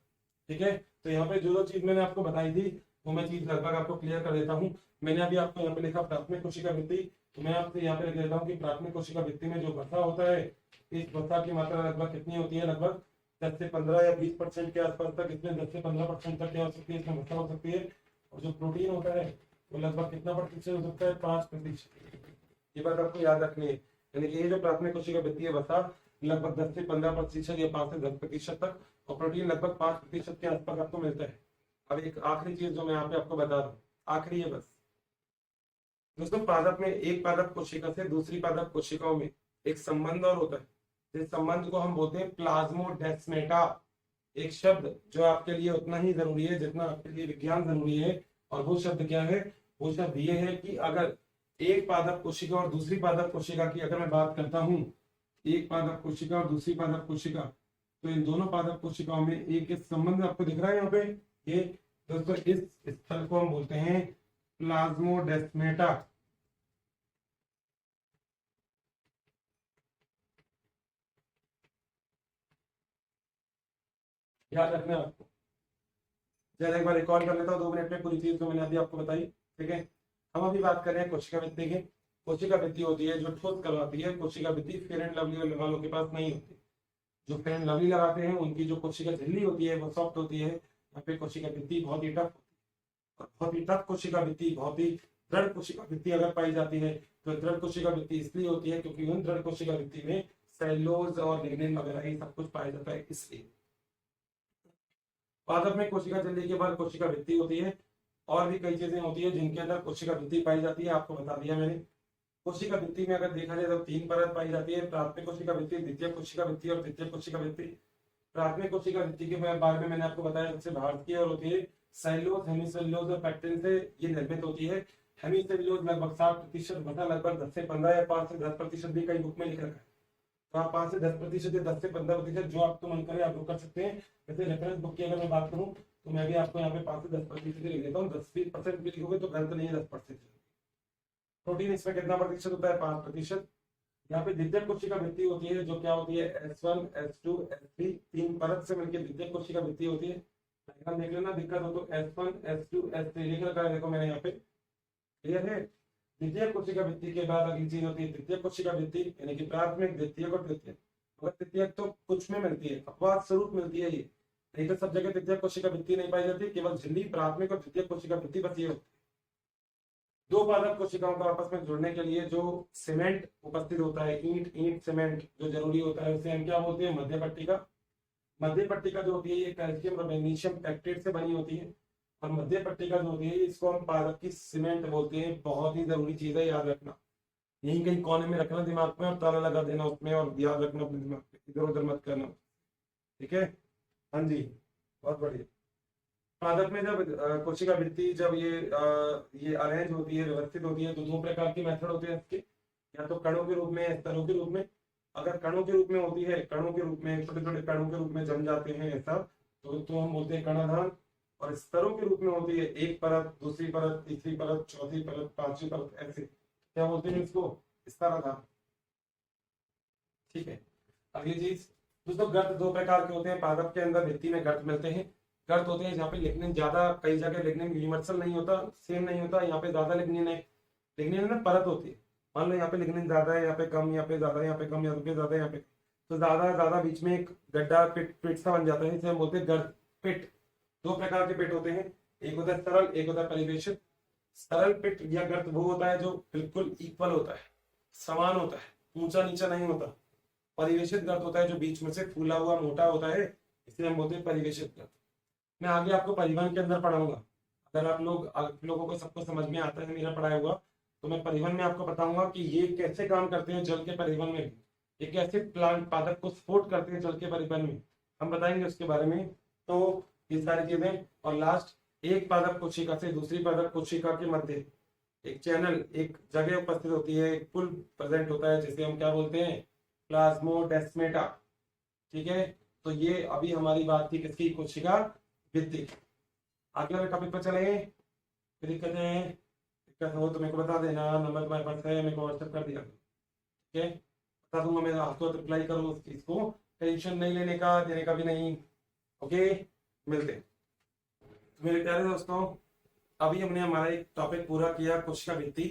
Speaker 1: ठीक है, तो यहाँ पे जो जो चीज मैंने आपको बताई थी वो मैं चीज लगभग आपको क्लियर कर देता हूँ। मैंने अभी आपको यहाँ पे लिखा प्राथमिक कोशिका भित्ति, तो मैं आपसे यहाँ पे लिख देता हूँ कि प्राथमिक कोशिका भित्ति में जो वसा होता है, इस वसा की मात्रा लगभग कितनी होती है, लगभग 10 से 15 या 20% के आसपास तक, इसमें 10 से 15% तक क्या हो सकती है, इसमें वसा हो सकती है। और जो प्रोटीन होता है वो लगभग कितना प्रतिशत हो सकता है, 5%। ये बात आपको याद रखनी है। यानी कि ये जो प्राथमिक कोशिका भित्ति है, वसा लगभग 10 से 15% या 5 से 10% तक, और प्रोटीन लगभग 5% के आसपास आपको मिलता है। अब एक आखिरी चीज जो मैं यहाँ पे आपको बता दूं, आखिरी है बस दोस्तों, पादप में एक पादप कोशिका से दूसरी पादप कोशिकाओं में एक संबंध और होता है। इस संबंध को हम बोलते हैं प्लाज्मोडेस्मेटा। एक शब्द जो आपके लिए उतना ही जरूरी है जितना आपके लिए विज्ञान जरूरी है, और वो शब्द क्या है, वो शब्द ये है कि अगर एक पादप कोशिका और दूसरी पादप कोशिका की अगर मैं बात करता हूं, एक पादप कोशिका और दूसरी पादप कोशिका, तो इन दोनों पादप कोशिकाओं में एक संबंध आपको दिख रहा है यहाँ पे, ये दोस्तों इस स्थल को हम बोलते हैं प्लाज्मोडेस्मेटा। याद रखना आपको। चलिए एक बार रिकॉर्ड कर लेता हूँ 2 मिनट में पूरी चीज जो मैंने अभी आपको बताई। ठीक है, हम अभी बात कर रहे हैं कोशिका भित्ति की। कोशिका भित्ति होती है जो ठोस करवाती है। कोशिका भित्ति फेयर एंड लवली वालों के पास नहीं होती। जो फेयर एंड लवली लगाते हैं उनकी जो कोशिका झिल्ली होती है वो सॉफ्ट होती है। यहाँ पे कोशिका भित्ति बहुत ही टफ होती है, और बहुत ही टफ कोशिका भित्ति, बहुत ही दृढ़ कोशिका भित्ति अगर पाई जाती है तो दृढ़ कोशिका भित्ति इसलिए होती है क्योंकि उन दृढ़ कोशिका भित्ति में सेलुलोज और लिग्निन वगैरह ये सब कुछ पाया जाता है। इसलिए पादप में कोशिका झिल्ली के बाद कोशिका भित्ति होती है, और भी कई चीजें होती है जिनके अंदर कोशिका भित्ति पाई जाती है, आपको बता दिया मैंने। कोशिका भित्ति में अगर देखा जाए तो 3 परत पाई जाती है, प्राथमिक कोशिका भित्ति, द्वितीय कोशिका भित्ति और तृतीय कोशिका भित्ति। प्राथमिक कोशिका भित्ति के बारे में मैंने आपको बताया सबसे बाहर की ओर होती है, सेलुलोज, हेमीसेल्यूलोज और पैक्टिन से ये निर्मित होती है। हेमीसेल्यूलोज लगभग 60%, वसा लगभग 10 से 15 या 5 से 10% भी कई बुक में लिखा है। तो आप 5 से 10% या 10 से 15% जो आपको मन करे आप वो कर सकते हैं। जैसे रेफरेंस बुक की अगर मैं बात करूं तो मैं भी आपको यहाँ पे 5 से 10% लिख देता हूँ। 10% भी लिखोगे तो गलत नहीं है, 10%। प्रोटीन इसमें कितना प्रतिशत होता है, 5%। यहाँ पे द्वितीय कोशिका भित्ति होती है जो क्या होती है, S1, S2, S3 3 परत से मिलकर द्वितीय कोशिका भित्ति होती है। देख लेना दिक्कत हो तो S1, S2, S3 लिख रखा है, देखो मैंने यहाँ पे, क्लियर है। द्वितीय कोशिका भित्ति के बाद अगली चीज होती है तृतीय कोशिका भित्ति, यानी कि प्राथमिक, द्वितीय और तृतीय। अगर तृतीय तो कुछ में मिलती है, अपवाद स्वरूप मिलती है ये, नहीं तो सब जगह तृतीय कोशिका भित्ति नहीं पाई जाती, केवल झिल्ली, प्राथमिक और द्वितीय कोशिका भित्ति बस ये होती है। 2 पादप कोशिकाओं को आपस में जोड़ने के लिए जो सीमेंट उपस्थित होता है, ईंट सीमेंट जो जरूरी होता है, उसे हम क्या बोलते हैं, मध्य पट्टिका। मध्य पट्टिका जो होती है ये कैल्शियम और मैग्नीशियम पैक्टेट से बनी होती है, और मध्य पट्टिका जो होती है इसको हम पादप की सीमेंट बोलते हैं। बहुत ही जरूरी चीज है, याद रखना। यही कहीं कोने में रखना दिमाग में और ताला लगा देना उसमें, और याद रखना अपने दिमाग में। इधर उधर मत करना, ठीक है। हाँ जी, बहुत बढ़िया। पादप में जब कोशिका भित्ति जब ये अरेंज होती है, व्यवस्थित होती है, तो दो प्रकार की मेथड होते हैं इसके, या तो कणों के रूप में, स्तरों के रूप में। अगर कणों के रूप में होती है, कणों के रूप में, छोटे छोटे कणों के रूप में जम जाते हैं ऐसा, तो हम बोलते हैं कणाधान। और स्तरों के रूप में होती है, एक परत, दूसरी परत, तीसरी परत, चौथी परत, पांचवी परत, ऐसे क्या बोलते हैं इसको, स्तराधान, ठीक है। अगली चीज दोस्तों, गर्त दो प्रकार के होते हैं पादप के अंदर, भित्ति में गर्त मिलते हैं। गर्त होते हैं जहाँ पे लिग्निन ज्यादा, कई जगह लिग्निन यूनिवर्सल नहीं होता, सेम नहीं होता, यहाँ पे ज्यादा लिग्निन है। लिग्निन में परत होती है, मान लो यहाँ पे लिग्निन ज्यादा है, यहाँ पे कम, यहाँ पे ज्यादा, यहाँ पे कम, यहाँ पे ज्यादा, यहाँ पे तो ज्यादा ज्यादा, बीच में एक गड्ढा पिट सा बन जाता है, इसे हम बोलते हैं गर्त पिट। दो प्रकार के पिट होते हैं, एक होता है सरल, एक होता है परिवेशित। सरल पिट या गर्त वो होता है जो बिल्कुल इक्वल होता है, समान होता है, ऊंचा नीचा नहीं होता। परिवेशित गर्त होता है जो बीच में से फूला हुआ मोटा होता है, इसे हम बोलते हैं परिवेशित गर्त। मैं आगे आपको परिवहन के अंदर पढ़ाऊंगा, अगर आप लोगों को सबको समझ में आता है मेरा पढ़ाया हुआ, तो मैं परिवहन में आपको बताऊंगा कि ये कैसे काम करते हैं जल के परिवहन में भी, ये कैसे प्लांट पादप को सपोर्ट करते हैं जल के परिवहन में, हम बताएंगे उसके बारे में। तो ये सारी चीजें, और लास्ट, एक पादप कोशिका से दूसरी पादप कोशिका के मध्य एक चैनल, एक जगह उपस्थित होती है, एक पुल प्रेजेंट होता है, जिसे हम क्या बोलते हैं, प्लाज्मोडेस्मेटा, ठीक है। तो ये अभी हमारी बात थी किसकी, कोशिका भित्ति। आगे वाले टॉपिक पर चले, कोई दिक्कत है, दिक्कत हो तो मेरे को बता देना, नंबर तुम्हारे पास है, मेरे को व्हाट्सएप कर दिया, ठीक है, बता दूंगा मैं, आपको रिप्लाई करूँ उस चीज को, टेंशन नहीं लेने का, देने का भी नहीं, ओके। मिलते हैं। तो मेरे प्यारे दोस्तों, अभी हमने हमारा एक टॉपिक पूरा किया, कोशिका भित्ति।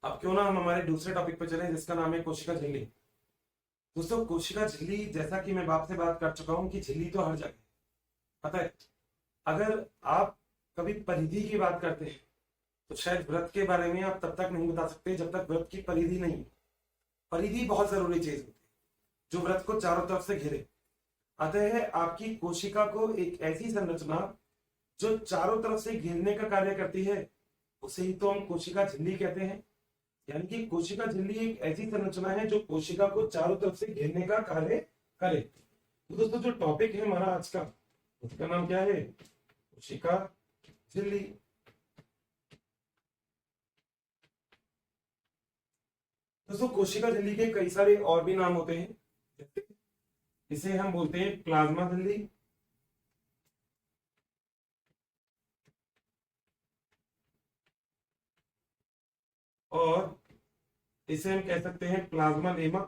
Speaker 1: अब क्यों ना हम हमारे दूसरे टॉपिक पर चले, जिसका नाम है कोशिका झिल्ली। दोस्तों कोशिका झिल्ली, जैसा कि मैं आपसे बात कर चुका हूं कि झिल्ली तो हर जगह पता है। अगर आप कभी परिधि की बात करते हैं तो शायद व्रत के बारे में आप तब तक नहीं बता सकते जब तक व्रत की परिधि नहीं। परिधि बहुत जरूरी चीज होती है जो व्रत को चारों तरफ से घेरे। अतः है आपकी कोशिका को एक ऐसी संरचना जो चारों तरफ से घेरने का कार्य करती है, उसे ही तो हम कोशिका झिल्ली कहते हैं। यानी कि कोशिका झिल्ली एक ऐसी संरचना है जो कोशिका को चारों तरफ से घेरने का कार्य करे। तो दोस्तों जो टॉपिक है हमारा आज का, उसका नाम क्या है, कोशिका झिल्ली। दोस्तों कोशिका झिल्ली के कई सारे और भी नाम होते हैं, इसे हम बोलते हैं प्लाज्मा झिल्ली, और इसे हम कह सकते हैं प्लाज्मा लेमा,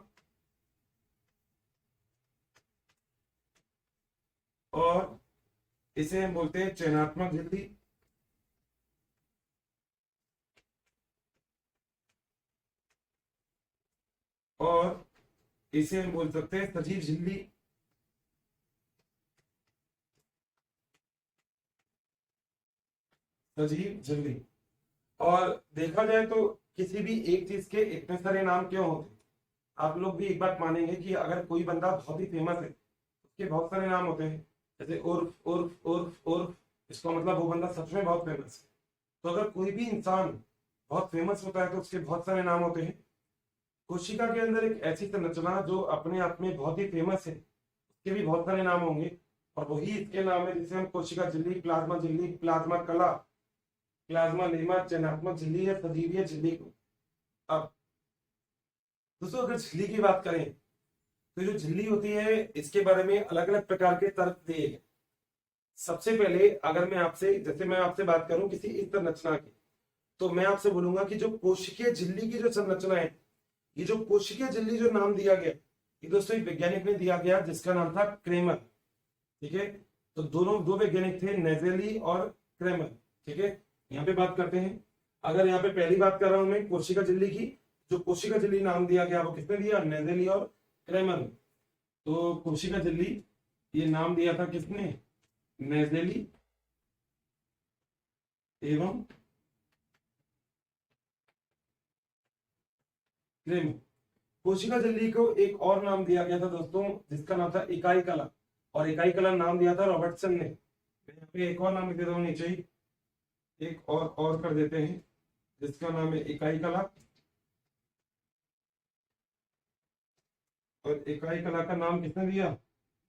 Speaker 1: और इसे हम बोलते हैं चयनात्मक झिल्ली, और इसे हम बोल सकते हैं सजीव झिल्ली, सजीव झिल्ली। और देखा जाए तो किसी भी एक चीज के इतने सारे नाम क्यों होते, आप लोग भी एक बात मानेंगे कि अगर कोई बंदा बहुत ही फेमस है, उसके बहुत सारे नाम होते हैं, जैसे उर्फ उर्फ उर्फ उर्फ, इसका मतलब वो बंदा सच में बहुत फेमस है। तो अगर कोई भी इंसान बहुत फेमस होता है तो उसके बहुत सारे नाम होते हैं। कोशिका के अंदर एक ऐसी संरचना जो अपने आप में बहुत ही फेमस है, उसके भी बहुत सारे नाम होंगे, और वही इसके नाम है, जिसे हम कोशिका झिल्ली, प्लाज्मा कला, प्लाज्मा लेमा, चयनात्मक झिल्ली या सजीवीय झिल्ली को। अब दोस्तों अगर झिल्ली की बात करें तो जो झिल्ली होती है इसके बारे में अलग अलग प्रकार के तर्क दिए गए। सबसे पहले अगर मैं आपसे, जैसे मैं आपसे बात करूं किसी इस संरचना की, तो मैं आपसे बोलूंगा कि जो कोशिकीय झिल्ली की जो संरचना है, ये जो कोशिकीय झिल्ली जो नाम दिया गया, ये दोस्तों एक वैज्ञानिक ने दिया गया जिसका नाम था क्रेमर, ठीक है। तो दो वैज्ञानिक थे, नेजेली और क्रेमर, ठीक है। यहाँ पे बात करते हैं, अगर यहाँ पे पहली बात कर रहा हूं मैं कोशिका झिल्ली की, जो कोशिका झिल्ली नाम दिया गया वो किसने दिया, नेजेली और क्रेमर। तो कोशिका झिल्ली ये नाम दिया था किसने, नेजेली एवं क्रेमर। कोशिका झिल्ली को एक और नाम दिया गया था दोस्तों, जिसका नाम था इकाई कला, और इकाई कला नाम दिया था रॉबर्टसन ने। यहाँ पे एक और नाम लिख देता हूँ नीचे ही, एक और कर देते हैं, जिसका नाम है इकाई कला। और इकाई कला का नाम किसने दिया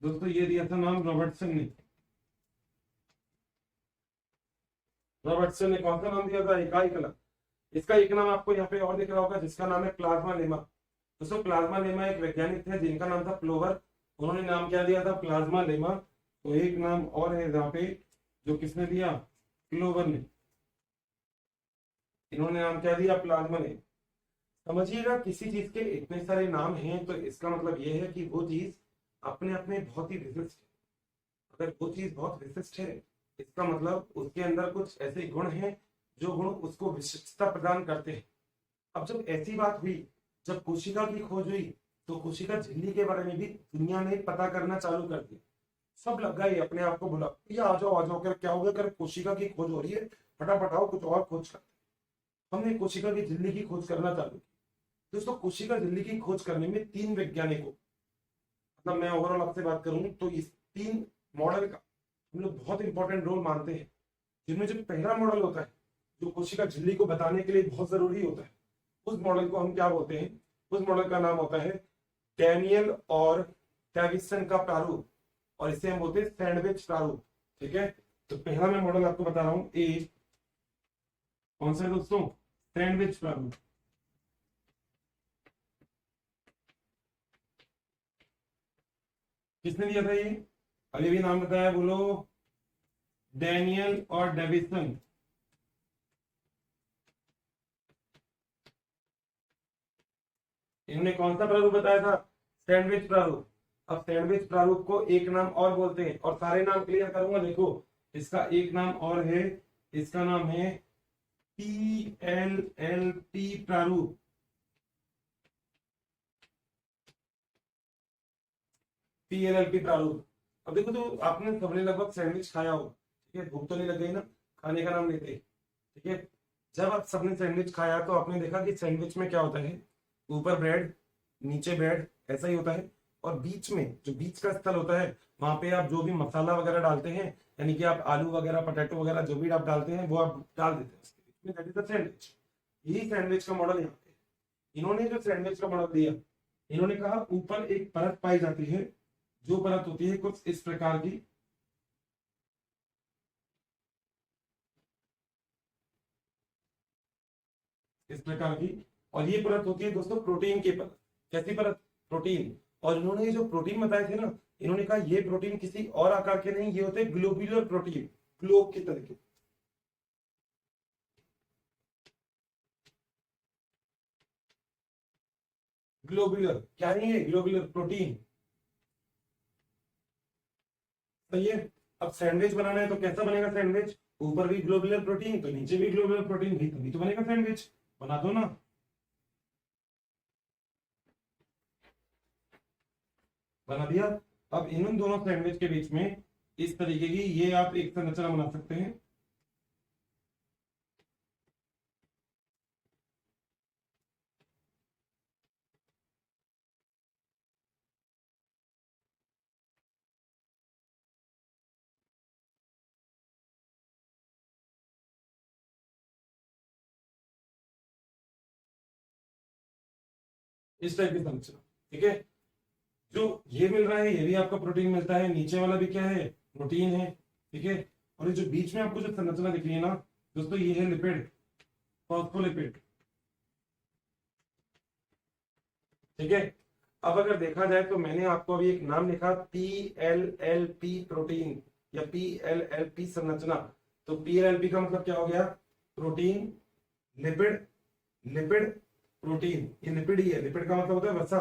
Speaker 1: दोस्तों? ये दिया था नाम रॉबर्टसन ने। रॉबर्टसन ने कौन सा नाम दिया था? इकाई कला। इसका एक नाम आपको यहाँ पे और दिख रहा होगा जिसका नाम है प्लाज्मा लेमा। दोस्तों प्लाज्मा लेमा एक वैज्ञानिक थे जिनका नाम था प्लोवर। उन्होंने नाम क्या दिया था? Plasma lemma. तो एक नाम और है यहाँ पे जो किसने दिया? प्लोवर ने। इन्होंने नाम क्या दिया? Plasma lemma. समझिएगा किसी चीज के इतने सारे नाम हैं तो इसका मतलब ये है कि वो चीज अपने आप में बहुत ही विशिष्ट है। अगर वो चीज बहुत विशिष्ट है इसका मतलब उसके अंदर कुछ ऐसे गुण हैं जो गुण उसको विशिष्टता प्रदान करते हैं। अब जब ऐसी बात हुई, जब कोशिका की खोज हुई, तो कोशिका झिल्ली के बारे में भी दुनिया ने पता करना चालू कर दिया। सब लग गए अपने आप को बोला ये आ जाओ कर क्या हो गया कर कोशिका की खोज हो रही है, फटाफट आओ कुछ और खोज करते। हमने कोशिका की झिल्ली की खोज करना चालू की। दोस्तों कोशिका झिल्ली की खोज करने में 3 वैज्ञानिकों, मतलब मैं ओवरऑल आपसे बात करूं तो इस 3 मॉडल का हम लोग बहुत इंपॉर्टेंट रोल मानते हैं। जिनमें जो पहला मॉडल होता है जो कोशिका झिल्ली को बताने के लिए बहुत जरूरी होता है, उस मॉडल को हम क्या बोलते हैं? उस मॉडल का नाम होता है डैनियल और डेविसन का प्रारूप, और इसे हम बोलते हैं सैंडविच प्रारूप। ठीक है, तो पहला मैं मॉडल आपको बता रहा हूं, ए कौन सा है दोस्तों? सैंडविच प्रारूप। किसने दिया था ये? अभी भी नाम बताया, बोलो। डैनियल और डेविसन। इन्होंने कौन सा प्रारूप बताया था? सैंडविच प्रारूप। अब सैंडविच प्रारूप को एक नाम और बोलते हैं, और सारे नाम क्लियर करूंगा। देखो इसका एक नाम और है, इसका नाम है PLLP प्रारूप। PLLP प्रारूप। अब देखो तो आपने सबने लगभग सैंडविच खाया हो, ठीक है, भूख तो नहीं लग गई ना, खाने का नाम लेते, ठीक है। जब आप सबने सैंडविच खाया तो आपने देखा कि सैंडविच में क्या होता है? ऊपर ब्रेड, नीचे ब्रेड, ऐसा ही होता है। और बीच में जो बीच का स्थल होता है वहां पे आप जो भी मसाला वगैरह डालते हैं, यानी कि आप आलू वगैरह, पटेटो वगैरह जो भी आप डालते हैं वो आप डाल देते हैं उसके बीच में, दैट इज द सैंडविच। यही सैंडविच का मॉडल यहाँ पे इन्होंने जो सैंडविच का मॉडल दिया, इन्होंने कहा ऊपर एक परत पाई जाती है, जो परत होती है कुछ इस प्रकार की, इस प्रकार की, और ये परत होती है दोस्तों प्रोटीन की परत। कैसी परत? प्रोटीन। और इन्होंने ये जो प्रोटीन बताए थे ना, इन्होंने कहा ये प्रोटीन किसी और आकार के नहीं, ये होते ग्लोब्यूलर प्रोटीन, ग्लोब की तरह। ग्लोब्यूलर क्या है? ये ग्लोब्यूलर प्रोटीन। सही है। अब सैंडविच बनाना है तो कैसा बनेगा सैंडविच? ऊपर भी ग्लोब्यूलर प्रोटीन तो नीचे भी ग्लोब्यूलर प्रोटीन, भी तभी तो बनेगा सैंडविच। बना दो ना। बना दिया। अब इन दोनों सैंडविच के बीच में इस तरीके की ये आप एक संरचना बना सकते हैं। इस टाइप की संरचना, ठीक है। जो ये मिल रहा है ये भी आपका प्रोटीन मिलता है, नीचे वाला भी क्या है? प्रोटीन है, ठीक है। और ये जो बीच में आपको जो संरचना दिख रही है ना दोस्तों, ये है लिपिड, फॉस्फोलिपिड, ठीक है। अब अगर देखा जाए तो मैंने आपको अभी एक नाम लिखा PLLP प्रोटीन या PLLP संरचना। तो PLLP का मतलब क्या हो गया? Protein, lipid, lipid, protein. ये लिपिड ही है, लिपिड का मतलब होता है वसा।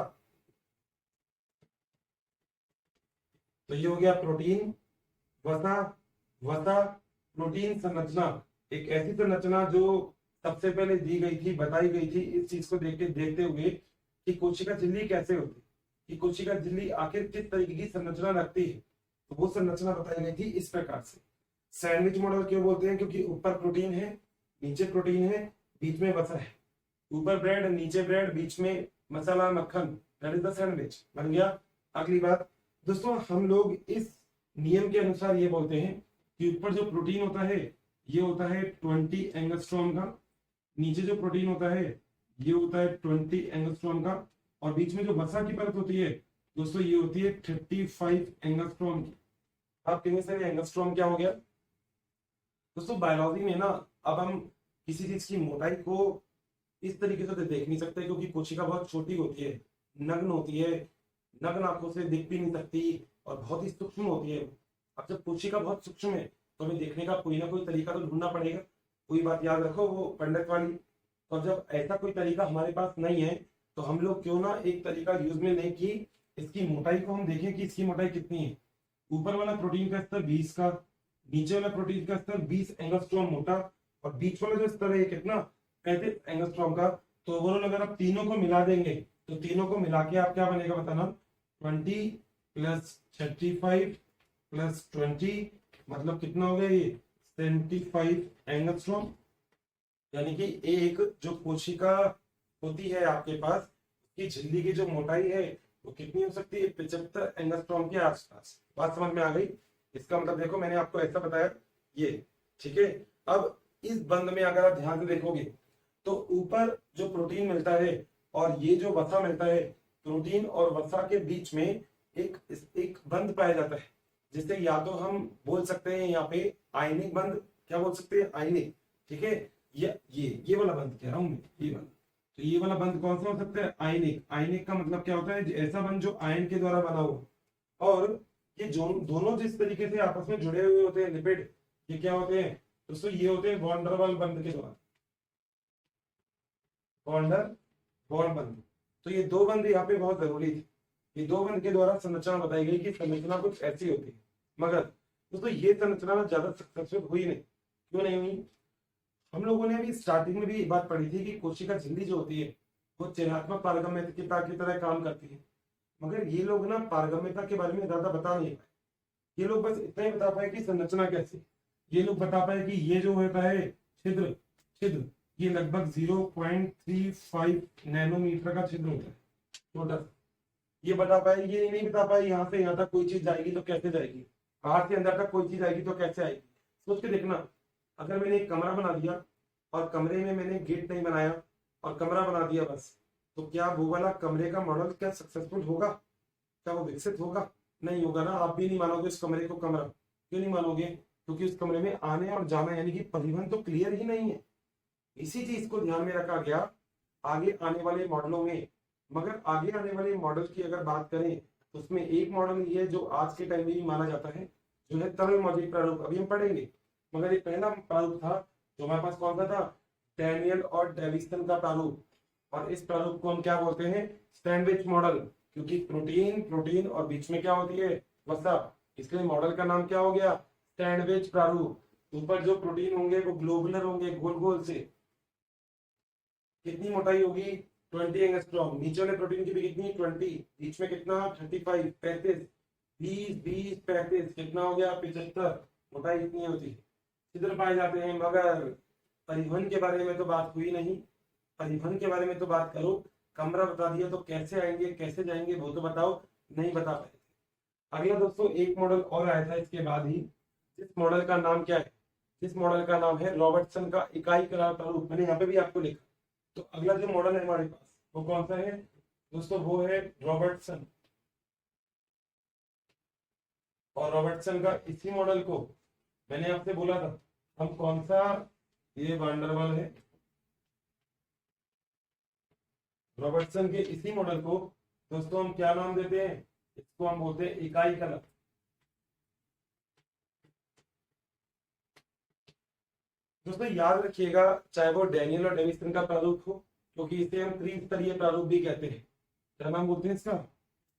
Speaker 1: तो ये हो गया प्रोटीन, वसा, वसा, प्रोटीन संरचना। एक ऐसी संरचना जो सबसे पहले दी गई थी, बताई गई थी इस चीज को देखते हुए कि कोशिका झिल्ली कैसे होती है, कि कोशिका झिल्ली आखिर किस तरीके की संरचना रखती है। तो वो संरचना बताई गई थी इस प्रकार से। सैंडविच मॉडल क्यों बोलते हैं? क्योंकि ऊपर प्रोटीन है, नीचे प्रोटीन है, बीच में वसा है। ऊपर ब्रेड, नीचे ब्रेड, बीच में मसाला, मक्खन, दैट इज द सैंडविच। बन गया। अगली बात दोस्तों, हम लोग इस नियम के अनुसार ये बोलते हैं कि ऊपर जो प्रोटीन होता है ये होता है 20 एंगस्ट्रॉम का, नीचे जो प्रोटीन होता है ये होता है 20 एंगस्ट्रॉम का, और बीच में जो वसा की परत होती है दोस्तों ये होती है 35 एंगस्ट्रॉम की। आप कहेंगे सर एंगस्ट्रॉम क्या हो गया? दोस्तों बायोलॉजी में ना अब हम किसी चीज की मोटाई को इस तरीके से तो देख नहीं सकते क्योंकि कोशिका बहुत छोटी होती है, नग्न होती है, नग्न आंखों से दिख भी नहीं सकती और बहुत ही सूक्ष्म होती है। अब जब कोशिका बहुत सूक्ष्म है तो हमें देखने का कोई ना कोई तरीका तो ढूंढना पड़ेगा। कोई बात याद रखो वो पंडित वाली। तो जब ऐसा कोई तरीका हमारे पास नहीं है तो हम लोग क्यों ना एक तरीका यूज में लें कि इसकी मोटाई को हम देखें कि इसकी मोटाई कितनी है। ऊपर वाला प्रोटीन का स्तर 20 का, नीचे वाला प्रोटीन का स्तर 20 एंगस्ट्रॉम मोटा और बीच वाला जो स्तर है कितना 35 एंगस्ट्रॉम का। तो ओवरऑल अगर आप तीनों को मिला देंगे तो तीनों को मिला के आप क्या बनेगा बताना, 20 प्लस 35 प्लस 20 मतलब कितना हो गया ये 75 एंगस्ट्रॉम। यानी कि एक जो कोशिका होती है आपके पास उसकी झिल्ली की जो मोटाई है वो कितनी हो सकती है 75 एंगस्ट्रॉम के आसपास। बात समझ में आ गई? इसका मतलब देखो मैंने आपको ऐसा बताया ये, ठीक है। अब इस बंद में अगर आप ध्यान से देखोगे तो ऊपर जो प्रोटीन मिलता है और ये जो वसा मिलता है, प्रोटीन और वसा के बीच में एक बंद पाया जाता है जिसे या तो हम बोल सकते हैं यहाँ पे आयनिक बंद, क्या बोल सकते हैं आयनिक, ठीक है। ये वाला बंद कह रहा हूं मैं, ये वाला। तो ये वाला बंद कौन सा हो सकता है? आयनिक। आयनिक का मतलब क्या होता है? ऐसा बंद जो आयन के द्वारा बना हो। और ये जो दोनों जिस तरीके से आपस में जुड़े हुए होते हैं लिपिड, ये क्या होते हैं दोस्तों? ये होते हैं वॉन डर वाल बंद के द्वारा, वॉन डर वाल बंद। तो ये दो बंद यहाँ पे बहुत जरूरी थे। ये दो बंद के द्वारा संरचना बताई गई कि संरचना कुछ ऐसी होती है। मगर दोस्तों ये संरचना ज्यादा सक्सेसफुल हुई नहीं। क्यों नहीं हुई? हम लोगों ने अभी स्टार्टिंग में भी एक बात पढ़ी थी कि कोशिका झिल्ली जो होती है वो चयनात्मक पारगम्यता की तरह काम करती है। मगर ये लोग ना पारगम्यता के बारे में ज्यादा बता नहीं पाए। ये लोग बस इतना ही बता पाए कि संरचना कैसी। ये लोग बता पाए कि ये जो होता है छिद्र, छिद्र ये लगभग 0.35 नैनोमीटर का छिद्र होता है, छोटा सा। ये बता पाए, ये नहीं बता पाए यहाँ से यहाँ तक कोई चीज जाएगी तो कैसे जाएगी, बाहर से अंदर तक कोई चीज आएगी तो कैसे आएगी। सोच के देखना, अगर मैंने एक कमरा बना दिया और कमरे में मैंने गेट नहीं बनाया और कमरा बना दिया बस, तो क्या वो वाला कमरे का मॉडल क्या सक्सेसफुल होगा? क्या वो विकसित होगा? नहीं होगा ना। आप भी नहीं मानोगे उस कमरे को कमरा। क्यों नहीं मानोगे? क्योंकि उस कमरे में आने और जाना यानी कि परिवहन तो क्लियर ही नहीं है। इसी चीज को ध्यान में रखा गया आगे आने वाले मॉडलों में। मगर आगे आने वाले मॉडल की अगर बात करें तो उसमें एक मॉडल ये है जो आज के टाइम में भी माना जाता है, जो है तरल मौलिक प्रारूप। अभी हम पढ़ेंगे, मगर ये पहला प्रारूप था जो हमारे पास। कौन सा था? डैनियल और डेविसन का प्रारूप। और इस प्रारूप को हम क्या बोलते हैं? Sandwich model. क्योंकि प्रोटीन प्रोटीन और बीच में क्या होती है? वसा। इसलिए मॉडल का नाम क्या हो गया? सैंडविच प्रारूप। ऊपर जो प्रोटीन होंगे वो ग्लोबुलर होंगे, गोल गोल से। कितनी मोटाई होगी? 20 एंगस्ट्रॉम। नीचे वाले प्रोटीन की भी कितनी? 20। बीच में कितना? 35, 35, 20, 20, 35, कितना हो गया? 75। मोटाई इतनी होती है। छिद्र पाए जाते हैं। मगर परिवहन के बारे में तो बात हुई नहीं। परिवहन के बारे में तो बात करो, कमरा बता दिया तो कैसे आएंगे कैसे जाएंगे वो तो बताओ, नहीं बता पाए। अगला दोस्तों एक मॉडल और आया था इसके बाद ही, जिस मॉडल का नाम क्या है? जिस मॉडल का नाम है रॉबर्टसन का इकाई करार प्रारूप। मैंने यहाँ पे भी आपको लिखा। तो अगला जो मॉडल है हमारे पास वो कौन सा है दोस्तों? वो है रॉबर्टसन। और रॉबर्टसन का इसी मॉडल को मैंने आपसे बोला था हम कौन सा, ये वांडरवाल है। रॉबर्टसन के इसी मॉडल को दोस्तों हम क्या नाम देते हैं? इसको हम बोलते हैं इकाई कला। दोस्तों याद रखिएगा, चाहे वो डैनियल और डेविसन का प्रारूप हो, क्योंकि इसे हम त्रिस्तरीय प्रारूप भी कहते हैं। क्या नाम बोलते हैं इसका?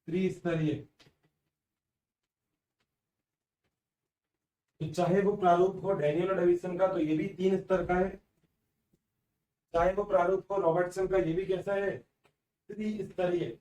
Speaker 1: त्रिस्तरीय। तो चाहे वो प्रारूप हो डैनियल और डेविसन का तो ये भी 3 स्तर का है। चाहे वो प्रारूप हो रॉबर्टसन का, ये भी कैसा है? त्रिस्तरीय।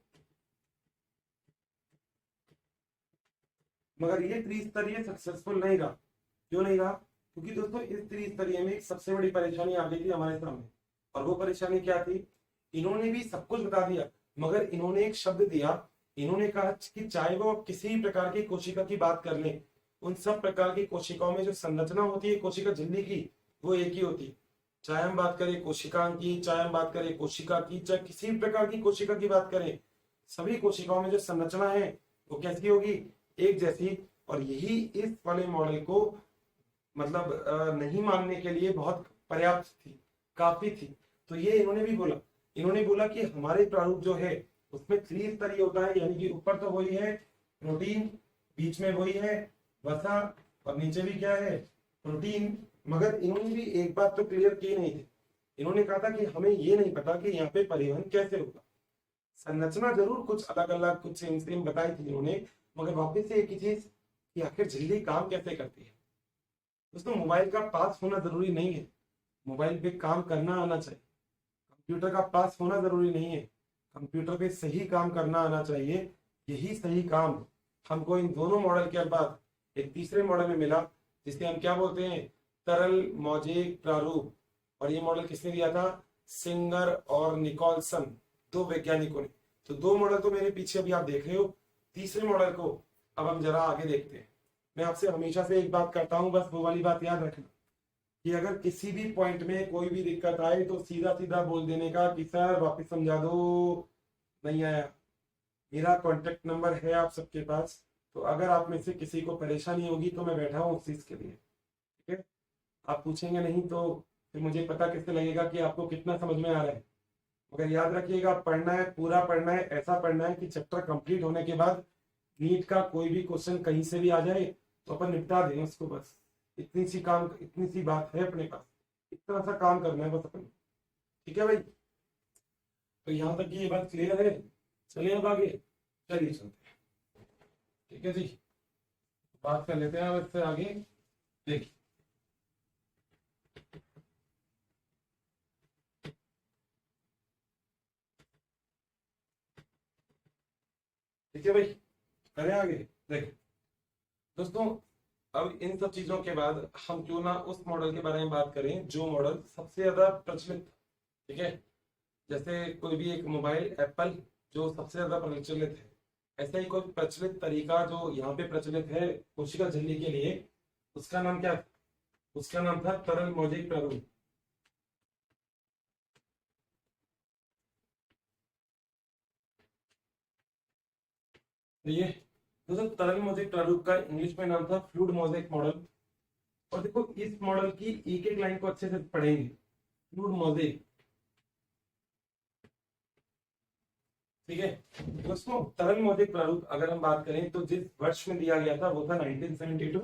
Speaker 1: मगर ये त्रिस्तरीय सक्सेसफुल नहीं रहा। क्यों नहीं रहा? क्योंकि दोस्तों इस त्रिस्तरीय में एक सबसे बड़ी परेशानी आ गई थी हमारे सामने। और वो परेशानी क्या थी? इन्होंने भी सब कुछ बता दिया मगर इन्होंने एक शब्द दिया। इन्होंने कहा कि चाहे वो किसी प्रकार की कोशिका की बात कर लें, उन सब प्रकार की कोशिकाओं में जो संरचना होती है कोशिका झिल्ली की वो एक ही होती है। चाहे हम बात करें कोशिका की, चाहे हम बात करें कोशिका की, चाहे किसी प्रकार की कोशिका की बात करें, सभी कोशिकाओं में जो संरचना है वो कैसी होगी, एक जैसी। और यही इस वाले मॉडल को मतलब नहीं मानने के लिए बहुत पर्याप्त थी, काफी थी। तो ये इन्होंने बोला कि हमारे प्रारूप जो है उसमें त्रिस्तरीय होता है, यानी कि ऊपर तो वही है प्रोटीन, बीच में वही है वसा, और नीचे भी क्या है प्रोटीन। मगर इन्होंने भी एक बात तो क्लियर की नहीं थी, इन्होंने कहा था कि हमें ये नहीं पता कि यहाँ पे परिवहन कैसे होगा। संरचना जरूर कुछ अलग अलग कुछ सेम सेम बताई थी इन्होंने, मगर वापस से एक ही चीज कि आखिर झिल्ली काम कैसे करती है। दोस्तों मोबाइल का पास होना जरूरी नहीं है, मोबाइल पे काम करना आना चाहिए। कंप्यूटर का पास होना जरूरी नहीं है, कंप्यूटर पे सही काम करना आना चाहिए। यही सही काम हमको इन दोनों मॉडल के बाद एक तीसरे मॉडल में मिला, जिसे हम क्या बोलते हैं, तरल मौजेक प्रारूप। और ये मॉडल किसने दिया था, सिंगर और निकोलसन, दो वैज्ञानिकों ने। तो दो मॉडल तो मेरे पीछे अभी आप देख रहे हो, तीसरे मॉडल को अब हम जरा आगे देखते हैं। मैं आपसे हमेशा से एक बात करता हूं, बस वो वाली बात याद रखना कि अगर किसी भी पॉइंट में कोई भी दिक्कत आए तो सीधा सीधा बोल देने का कि सर वापस समझा दो, नहीं आया। मेरा कॉन्टेक्ट नंबर है आप सबके पास, तो अगर आप में से किसी को परेशानी होगी तो मैं बैठा हूँ उस चीज के लिए, ठीक है। आप पूछेंगे नहीं तो फिर मुझे पता कैसे लगेगा कि आपको कितना समझ में आ रहा है। मगर याद रखिएगा, पढ़ना है, पूरा पढ़ना है, ऐसा पढ़ना है कि चैप्टर कंप्लीट होने के बाद नीट का कोई भी क्वेश्चन कहीं से भी आ जाए तो अपन निपटा दें उसको। बस इतनी सी बात है अपने पास, इतना सा काम करना है बस अपन, ठीक है भाई। तो यहाँ तक की ये बात क्लियर है, चलिए अब आगे, चलिए चलते हैं, ठीक है जी। बात कर लेते हैं अब इससे आगे। देखिए ठीक है भाई, करें आगे। देखिए दोस्तों, अब इन सब चीजों के बाद हम क्यों ना उस मॉडल के बारे में बात करें जो मॉडल सबसे ज्यादा प्रचलित, ठीक है। जैसे कोई भी एक मोबाइल एप्पल जो सबसे ज्यादा प्रचलित है, ऐसा ही कोई प्रचलित तरीका जो यहाँ पे प्रचलित है कोशिका झिल्ली के लिए, उसका नाम क्या था, उसका नाम था तरल मौलिक प्रारूप। ये दोस्तों तरल मौलिक प्रारूप का इंग्लिश में नाम था फ्लूइड मोज़ेक मॉडल। और देखो इस मॉडल की एक एक लाइन को अच्छे से पढ़ेंगे, फ्लूइड मोज़ेक, ठीक है। दोस्तों तरल मौलिक प्रारूप अगर हम बात करें तो जिस वर्ष में दिया गया था वो था 1972।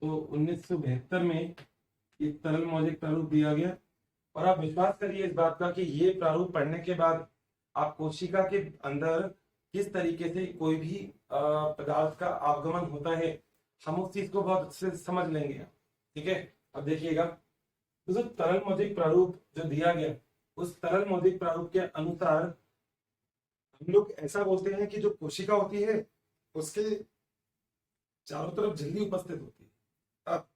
Speaker 1: तो 1972 में ये तरल मौलिक प्रारूप दिया गया। और आप विश्वास करिए इस बात का कि ये प्रारूप पढ़ने के बाद आप कोशिका के अंदर किस तरीके से कोई भी पदार्थ का आगमन होता है, हम उस चीज को बहुत अच्छे से समझ लेंगे, ठीक है। अब देखिएगा दोस्तों, तरल मौलिक प्रारूप जो दिया गया, उस तरल मौलिक प्रारूप के अनुसार हम लोग ऐसा बोलते हैं कि जो कोशिका होती है उसके चारों तरफ झिल्ली उपस्थित होती है। अब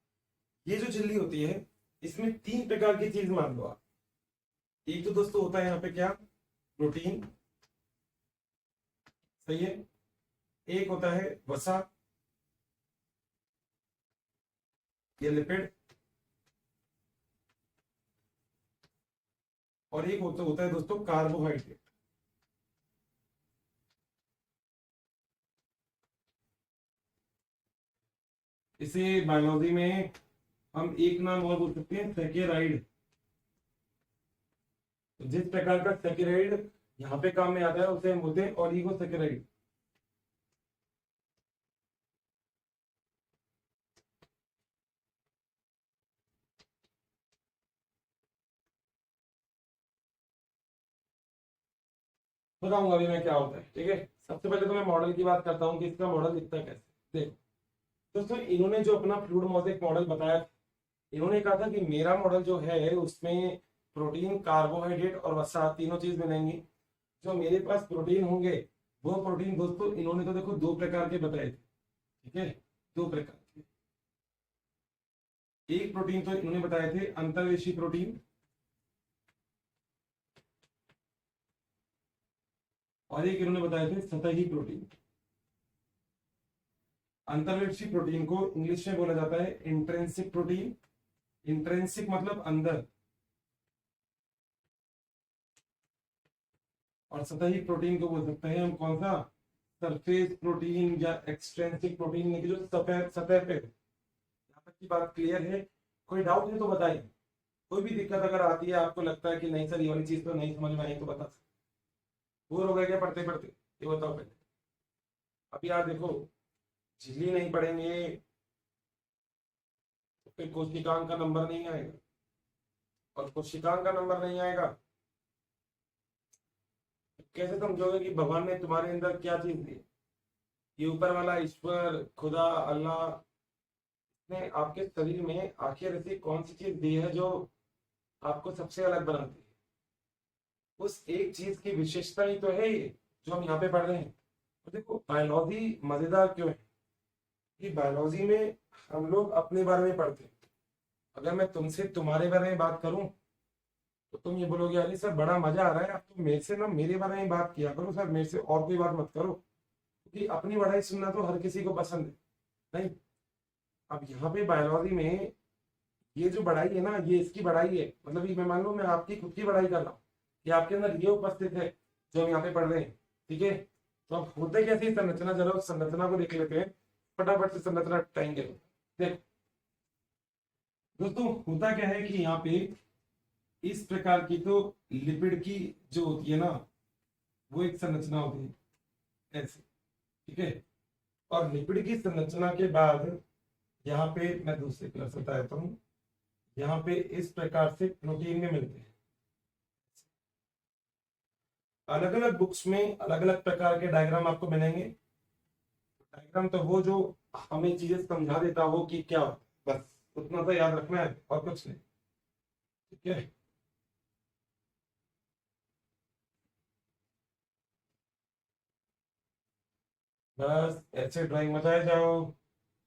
Speaker 1: ये जो झिल्ली होती है इसमें तीन प्रकार की चीज मान लो आप। एक तो दोस्तों होता है यहाँ पे क्या, प्रोटीन, सही है। एक होता है वसा, ये लिपिड। और एक होता है दोस्तों कार्बोहाइड्रेट। इसे बायोलॉजी में हम एक नाम और बोल सकते हैं, सैकेराइड। तो जिस प्रकार का सैकेराइड यहाँ पे काम में आता है उसे हम बोलते हैं ओलिगोसैकेराइड। बताऊंगा अभी मैं क्या होता है, ठीक है। सबसे पहले तो मैं मॉडल की बात करता हूँ कि इसका मॉडल दिखता कैसे। देखो दोस्तों, इन्होंने जो अपना फ्लूइड मोज़ेक मॉडल बताया, इन्होंने कहा था कि मेरा मॉडल जो है उसमें प्रोटीन, कार्बोहाइड्रेट और वसा तीनों चीज मिलेंगी। जो मेरे पास प्रोटीन होंगे वो प्रोटीन दोस्तों इन्होंने तो देखो दो प्रकार के बताए थे, ठीक है, दो प्रकार के। एक प्रोटीन तो इन्होंने बताए थे अंतर्वेशी प्रोटीन, और एक इन्होंने बताए थे सतही प्रोटीन। अंतर्वेशी प्रोटीन को इंग्लिश में बोला जाता है इंट्रिंसिक प्रोटीन। इंट्रिंसिक मतलब अंदर, और सतही प्रोटीन को बोल सकते हैं हम कौन सा, सरफेस प्रोटीन या एक्सट्रेंसिक प्रोटीन, जो सतह सतह पे। यहाँ तक की बात क्लियर है? कोई डाउट है तो बताइए। कोई भी दिक्कत अगर आती है, आपको लगता है कि नहीं सर ये वाली चीज तो नहीं समझ में आई, तो बता सकते। बोर हो गए क्या पढ़ते पढ़ते, ये बताओ पहले। अब यार देखो, झिल्ली नहीं पढ़ेंगे तो फिर कोशिकांग का नंबर नहीं आएगा, और कोशिकांग का नंबर नहीं आएगा तो कैसे समझोगे कि भगवान ने तुम्हारे अंदर क्या चीज दी। ये ऊपर वाला ईश्वर, खुदा, अल्लाह ने आपके शरीर में आखिर ऐसी कौन सी चीज दी है जो आपको सबसे अलग बनाती है। उस एक चीज की विशेषता ही तो है ये जो हम यहाँ पे पढ़ रहे हैं। तो देखो बायोलॉजी मजेदार क्यों है कि बायोलॉजी में हम लोग अपने बारे में पढ़ते हैं। अगर मैं तुमसे तुम्हारे बारे में बात करूं तो तुम ये बोलोगे अरे सर बड़ा मजा आ रहा है, आप तो मेरे से ना मेरे बारे में बात किया करो सर, मेरे से और कोई बात मत करो, क्योंकि अपनी बढ़ाई सुनना तो हर किसी को पसंद है। नहीं, अब यहाँ पे बायोलॉजी में ये जो बढ़ाई है ना, ये इसकी बढ़ाई है। मतलब ये मैं मान लो मैं आपकी खुद की बढ़ाई कर रहा हूँ, कि आपके अंदर ये उपस्थित है जो हम यहाँ पे पढ़ रहे हैं। ठीक है, तो अब होते कैसी संरचना, जरा उस संरचना को देख लेते हैं। फटाफट से संरचना टाएंगे। देखो दोस्तों, होता क्या है कि यहाँ पे इस प्रकार की तो लिपिड की जो होती है ना, वो एक संरचना होती है ऐसे। ठीक है, और लिपिड की संरचना के बाद यहाँ पे मैं दूसरे कलर से बताता हूँ, यहाँ पे इस प्रकार से प्रोटीन में मिलते हैं। अलग अलग बुक्स में अलग अलग प्रकार के डायग्राम आपको मिलेंगे। डायग्राम तो वो जो हमें चीजें समझा देता हो कि क्या, बस उतना तो याद रखना है और कुछ नहीं। ठीक है, बस ऐसे ड्राइंग मचाए जाओ,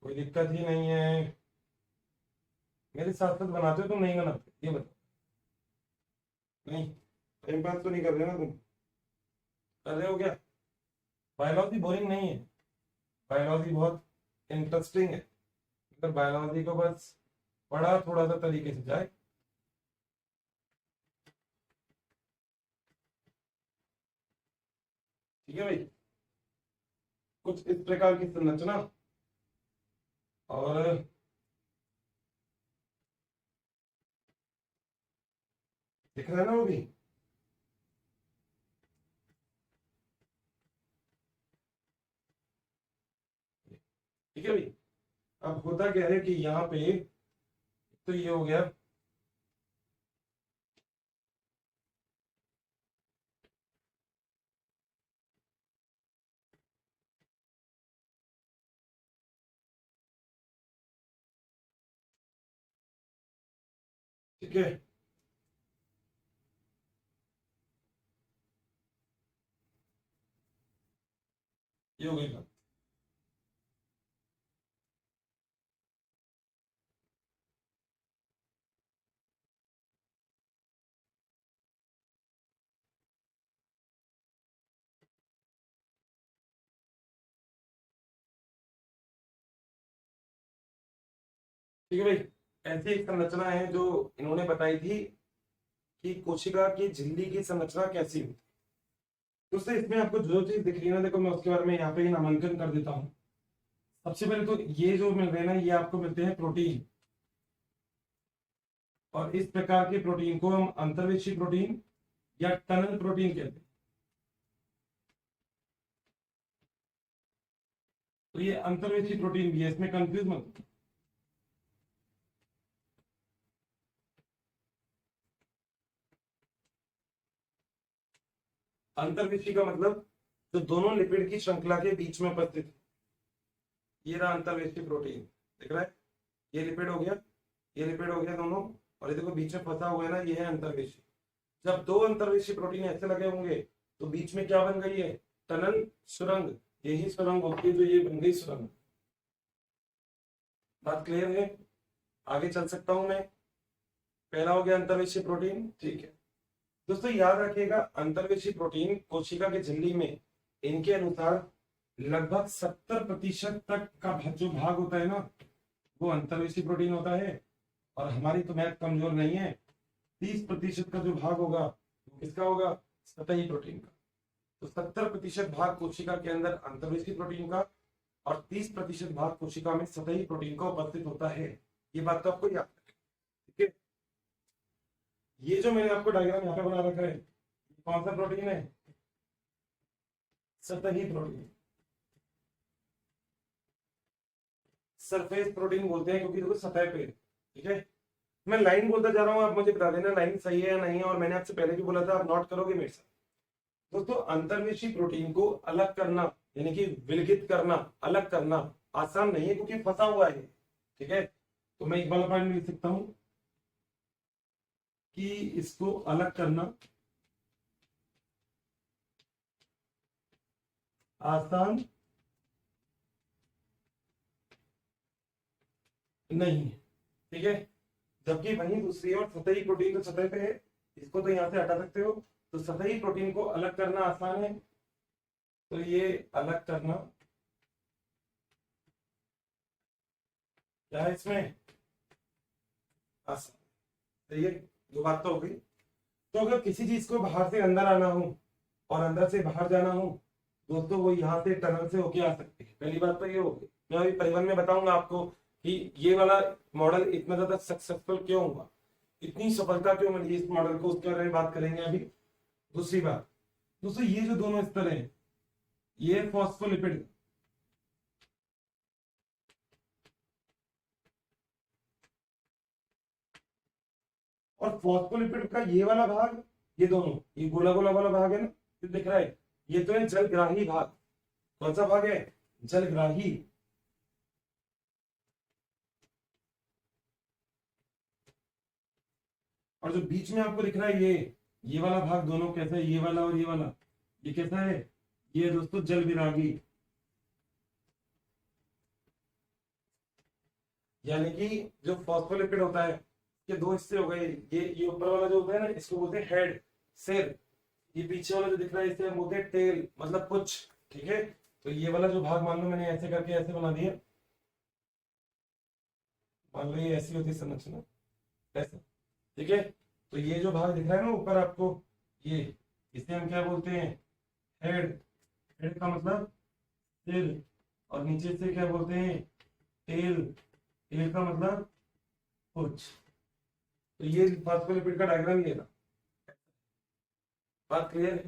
Speaker 1: कोई दिक्कत ही नहीं है। मेरे साथ साथ बनाते हो तुम, नहीं बनाते ये बताओ। नहीं, टाइम पास तो नहीं कर रहे ना तुम, कर रहे हो क्या? बायोलॉजी बोरिंग नहीं है, बायोलॉजी बहुत इंटरेस्टिंग है। अगर बायोलॉजी को बस पढ़ा थोड़ा सा तरीके से जाए। ठीक है भाई, कुछ इस प्रकार की संरचना, और दिख रहा है ना वो भी। ठीक है भाई, अब होता क्या है कि यहाँ पे तो ये हो गया, ठीक है। ये हो गई बात। ठीक है भाई, ऐसी एक संरचना है जो इन्होंने बताई थी कि कोशिका की झिल्ली की संरचना कैसी होती है। दोस्तों इसमें आपको जो चीज दिख रही है ना, देखो मैं उसके बारे में यहाँ पे ही नामांकन कर देता हूँ। सबसे पहले तो ये जो मिल रहे हैं ना, ये आपको मिलते हैं प्रोटीन, और इस प्रकार के प्रोटीन को हम अंतर्वेशी प्रोटीन या टनल प्रोटीन कहते हैं। तो ये अंतर्वेशी प्रोटीन भी है, इसमें कंफ्यूज मत हो। अंतर्वेशी का मतलब जो दोनों लिपिड की श्रृंखला के बीच में उपस्थित है। ये रहा अंतर्वेशी प्रोटीन, दिख रहा है? ये लिपिड हो गया, ये लिपिड हो गया दोनों, और ये देखो बीच में फंसा हुआ है ना, ये है अंतर्वेशी। जब दो अंतर्वेशी प्रोटीन ऐसे लगे होंगे तो बीच में क्या बन गई है? टनल, सुरंग। यही सुरंग होती है जो ये बन गई सुरंग। बात क्लियर है? आगे चल सकता हूं मैं? पहला हो गया अंतर्वेशी प्रोटीन, ठीक है। दोस्तों याद रखिएगा, अंतर्वेशी प्रोटीन कोशिका के झिल्ली में इनके अनुसार लगभग 70% तक का जो भाग होता है ना, वो अंतर्वेशी प्रोटीन होता है। और हमारी तो मैथ कमजोर नहीं है, 30% का जो भाग होगा वो किसका होगा? सतही प्रोटीन का। तो 70% भाग कोशिका के अंदर अंतर्वेशी प्रोटीन का और 30% भाग कोशिका में सतही प्रोटीन का उपस्थित होता है। ये बात तो आपको याद रखनी, ठीक है। ये जो मैंने आपको डायग्राम यहाँ पे बना रखा है, कौन सा प्रोटीन है? सतही प्रोटीन, सरफेस प्रोटीन बोलते हैं क्योंकि देखो सतह पे, ठीक है। मैं लाइन बोलता जा रहा हूँ, आप मुझे बता देना लाइन सही है या नहीं है। और मैंने आपसे पहले भी बोला था, आप नोट करोगे मेरे साथ। दोस्तों अंतर्वेशी प्रोटीन को अलग करना यानी कि विलगित करना, अलग करना आसान नहीं है क्योंकि फंसा हुआ है, ठीक है। तो मैं एक बार पॉइंट लिख सकता हूं कि इसको अलग करना आसान नहीं है, ठीक है। जबकि वहीं दूसरी ओर सतही प्रोटीन तो सतह पे है, इसको तो यहां से हटा सकते हो। तो सतही प्रोटीन को अलग करना आसान है, तो ये अलग करना क्या है इसमें? आसान, सही है। दो बात तो हो गई। तो अगर किसी चीज को बाहर से अंदर आना हो और अंदर से बाहर जाना हो दोस्तों, वो यहाँ से टनल से होके आ सकती है। पहली बात तो ये होगी। मैं अभी परिवहन में बताऊंगा आपको कि ये वाला मॉडल इतना ज्यादा सक्सेसफुल क्यों हुआ, इतनी सफलता क्यों मिली इस मॉडल को, उसके बारे में बात करेंगे अभी। दूसरी बात दोस्तों, ये जो दोनों स्तर है, ये फॉस्फोलिपिड, और फॉस्फोलिपिड का ये वाला भाग, ये दोनों, ये गोला गोला वाला भाग है ना, ये दिख रहा है, ये तो है जलग्राही भाग। कौन सा भाग है? जलग्राही। और जो बीच में आपको दिख रहा है ये वाला भाग, दोनों कैसा है? ये वाला और ये वाला, ये कैसा है? ये दोस्तों जल विरागी। यानी कि जो फॉस्फोलिपिड होता है, ये दो हिस्से हो गए। ये ऊपर वाला जो होता है ना, इसको बोलते हैं हेड, सिर। ये पीछे वाला जो दिख रहा है, इसे हम बोलते हैं टेल, मतलब कुछ, ठीक है। तो ये वाला जो भाग मान लो मैंने ऐसे करके ऐसे बना दिया, मान लो ये ऐसी होती संरचना, ऐसा, ठीक है। तो ये जो भाग दिख रहा है ना ऊपर आपको, ये, इसे हम क्या बोलते हैं? हेड। हेड का मतलब सिर, और नीचे से क्या बोलते हैं? टेल। टेल का मतलब कुछ। तो ये फॉस्फोलिपिड का डायग्राम ये था। बात क्लियर है?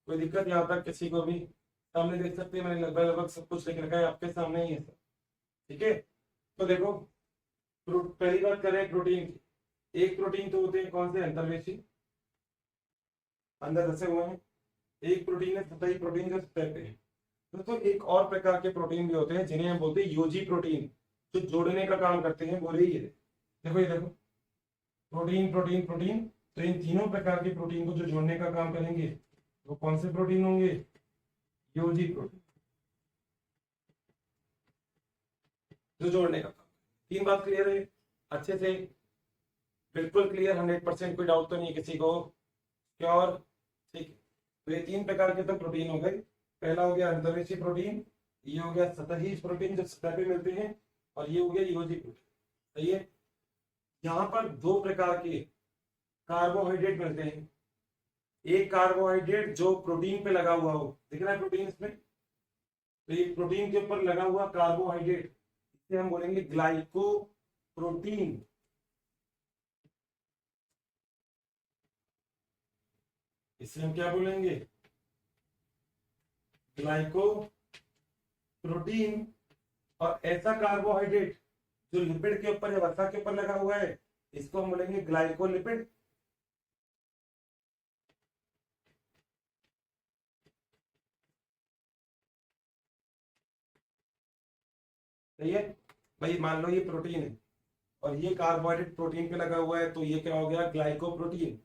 Speaker 1: कोई दिक्कत यहाँ तक किसी को भी? सामने देख सकते हैं, मैंने लगभग लगभग सब कुछ लिख रखा है आपके सामने ही है सब, ठीक है। तो देखो, पहली बात करें प्रोटीन की। एक प्रोटीन तो होते हैं कौन से? अंतर्वेशी, अंदर धसे हुए हैं। एक प्रोटीन है सतही प्रोटीन, जो सतह पे है। दोस्तों एक और प्रकार के प्रोटीन भी होते हैं जिन्हें हम बोलते हैं योजी प्रोटीन, जो जोड़ने का काम करते हैं। बोले ये देखो, ये देखो, प्रोटीन प्रोटीन प्रोटीन। तो इन तीनों प्रकार के प्रोटीन को जो जोड़ने का काम करेंगे वो कौन से प्रोटीन होंगे? योजी प्रोटीन, जो जोड़ने का काम। तीन बात क्लियर है अच्छे से? बिल्कुल क्लियर, 100%, कोई डाउट तो नहीं किसी को? श्योर, ठीक है। तो ये तीन प्रकार के तो प्रोटीन हो गए। पहला हो गया अंतर्वेशी प्रोटीन, ये हो गया सतही प्रोटीन जो सतह पे मिलते हैं, और ये हो गया योजी प्रोटीन, सही है। यहाँ पर दो प्रकार के कार्बोहाइड्रेट मिलते हैं। एक कार्बोहाइड्रेट जो प्रोटीन पे लगा हुआ हो, दिख रहा है प्रोटीन इसमें, तो ये प्रोटीन के ऊपर लगा हुआ कार्बोहाइड्रेट, इसे हम बोलेंगे ग्लाइकोप्रोटीन। इसे हम क्या बोलेंगे? ग्लाइकोप्रोटीन। और ऐसा कार्बोहाइड्रेट जो लिपिड के ऊपर या वसा के ऊपर लगा हुआ है, इसको हम बोलेंगे ग्लाइकोलिपिड। सही है भाई। मान लो ये प्रोटीन है और ये कार्बोहाइड्रेट प्रोटीन पे लगा हुआ है, तो ये क्या हो गया? ग्लाइकोप्रोटीन।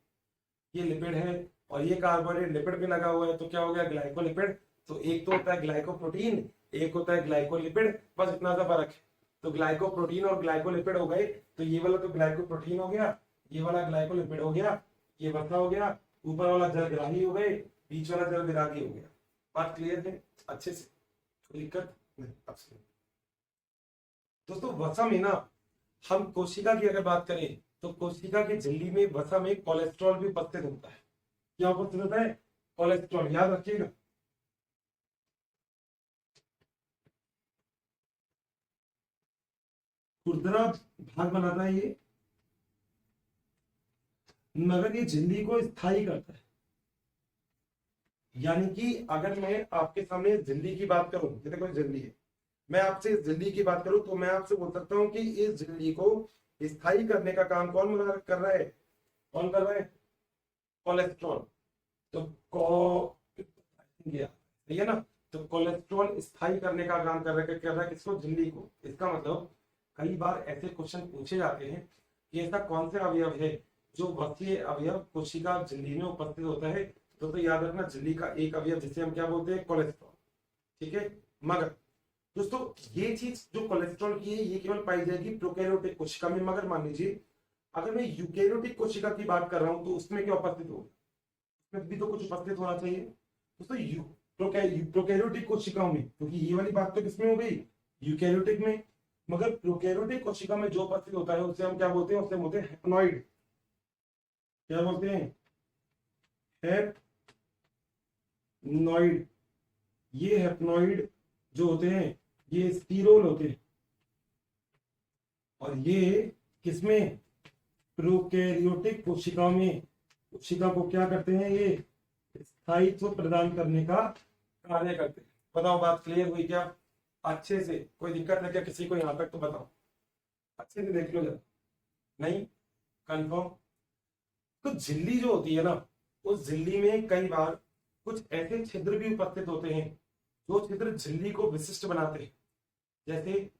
Speaker 1: ये लिपिड है और ये कार्बोहाइड्रेट लिपिड पे लगा हुआ है, तो क्या हो गया? ग्लाइकोलिपिड। तो एक तो होता है ग्लाइकोप्रोटीन, एक होता है ग्लाइकोलिपिड, बस इतना सा फर्क है। तो ग्लाइकोप्रोटीन और ग्लाइकोलिपिड हो गए। तो ये वाला तो ग्लाइकोप्रोटीन हो गया, ये वाला ग्लाइकोलिपिड हो गया, ये वसा हो गया, ऊपर वाला जलग्राही हो गए, बीच वाला जल विरागी हो गया। बात क्लियर है अच्छे से? कोई दिक्कत नहीं? absolutely। दोस्तों वसा में ना, हम कोशिका की अगर बात करें तो कोशिका की झिल्ली में वसा में कोलेस्ट्रॉल भी उपस्थित होता है। क्या उपस्थित होता है? कोलेस्ट्रॉल, याद रखिएगा। खुरदरा भाग बनाता है ये, मगर ये झिल्ली को स्थायी करता है। यानी कि अगर मैं आपके सामने झिल्ली की बात करूं, ये देखो झिल्ली है, मैं आपसे झिल्ली की बात करूं तो मैं आपसे बोल सकता हूं कि इस झिल्ली को स्थायी करने का काम कौन कर रहा है, कौन कर रहा है, कोलेस्ट्रॉल। तो सही है ना। तो कोलेस्ट्रॉल स्थायी करने का काम कर रहा है किसको, झिल्ली को। इसका मतलब कई बार ऐसे क्वेश्चन पूछे जाते हैं कि ऐसा कौन से अवयव है जो वसीय अवयव कोशिका झिल्ली में उपस्थित होता है। तो याद रखना, झिल्ली का एक अवयव जिसे हम क्या बोलते हैं, कोलेस्ट्रॉल। ठीक है, मगर दोस्तों ये चीज जो कोलेस्ट्रॉल की है ये केवल पाई जाएगी प्रोकैरियोटिक कोशिका में। मगर मान लीजिए अगर मैं यूकैरियोटिक कोशिका की बात कर रहा हूं तो उसमें क्या उपस्थित होगा, उसमें भी तो कुछ उपस्थित होना चाहिए दोस्तों। प्रोकैरियोटिक कोशिकाओं में, क्योंकि ये वाली बात तो किसमें हो गई, यूकैरियोटिक में। मगर प्रोकैरियोटिक कोशिका में जो उपस्थित होता है उसे हम क्या बोलते हैं, उसे बोलते हैं हैप्नॉइड। क्या बोलते हैं, हैप्नॉइड। ये हैप्नॉइड जो होते हैं ये स्टीरोल होते हैं, और ये किसमें, प्रोकैरियोटिक कोशिकाओं में। कोशिका को क्या करते हैं, ये स्थायित्व प्रदान करने का कार्य करते हैं। बताओ बात क्लियर हुई क्या, अच्छे से, कोई दिक्कत है क्या किसी को यहाँ तक, तो बताओ, अच्छे से देख लो जरा, नहीं कंफर्म। तो झिल्ली जो होती है ना, उस झिल्ली में कई बार कुछ ऐसे छिद्र भी उपस्थित होते हैं जो छिद्र झिल्ली को विशिष्ट बनाते हैं। जैसे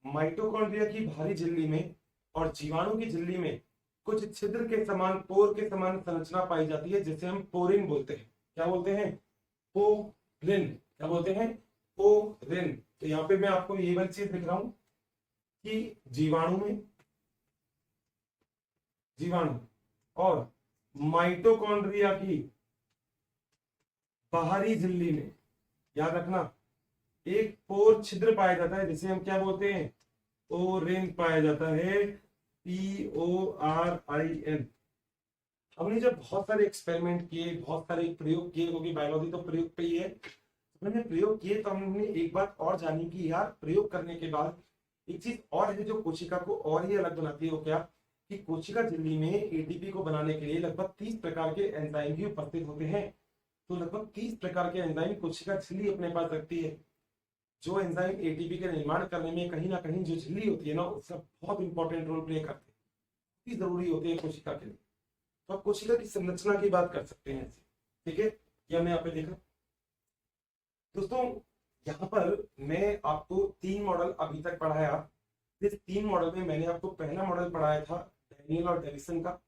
Speaker 1: माइटोकॉन्ड्रिया की भारी झिल्ली में और जीवाणु की झिल्ली में कुछ छिद्र के समान, पोर के समान संरचना पाई जाती है जिसे हम पोरिन बोलते हैं। क्या बोलते हैं, पोरिन। क्या बोलते हैं, पोरिन। तो यहाँ पे मैं आपको ये वाली चीज दिख रहा हूं कि जीवाणु और माइटोकॉन्ड्रिया की बाहरी झिल्ली में, याद रखना, एक पोर छिद्र पाया जाता है जिसे हम क्या बोलते हैं, पोरिन पाया जाता है, PORIN। हमने जब बहुत सारे एक्सपेरिमेंट किए, बहुत सारे प्रयोग किए, क्योंकि बायोलॉजी तो प्रयोग पे ही है, हमने प्रयोग किए तो हमने एक बात और जानी कि यार प्रयोग करने के बाद एक चीज और है जो कोशिका को और ही अलग बनाती है। वो क्या, कि कोशिका झिल्ली में एटीपी को बनाने के लिए लगभग 30 प्रकार के एंजाइम भी उपस्थित होते हैं। तो लगभग 30 प्रकार के एंजाइम कोशिका झिल्ली अपने पास रखती है। जो एंजाइम एटीपी के निर्माण करने में कहीं ना कहीं जो झिल्ली होती है ना, उसका बहुत इंपॉर्टेंट रोल प्ले करते हैं, जरूरी होती है कोशिका के लिए। तो आप कोशिका की संरचना की बात कर सकते हैं, ठीक है। ये हमने यहाँ पे देखा दोस्तों। यहाँ पर मैं आपको 3 मॉडल अभी तक पढ़ाया। इस 3 मॉडल में मैंने आपको पहला मॉडल पढ़ाया था डैनियल और डेविसन का,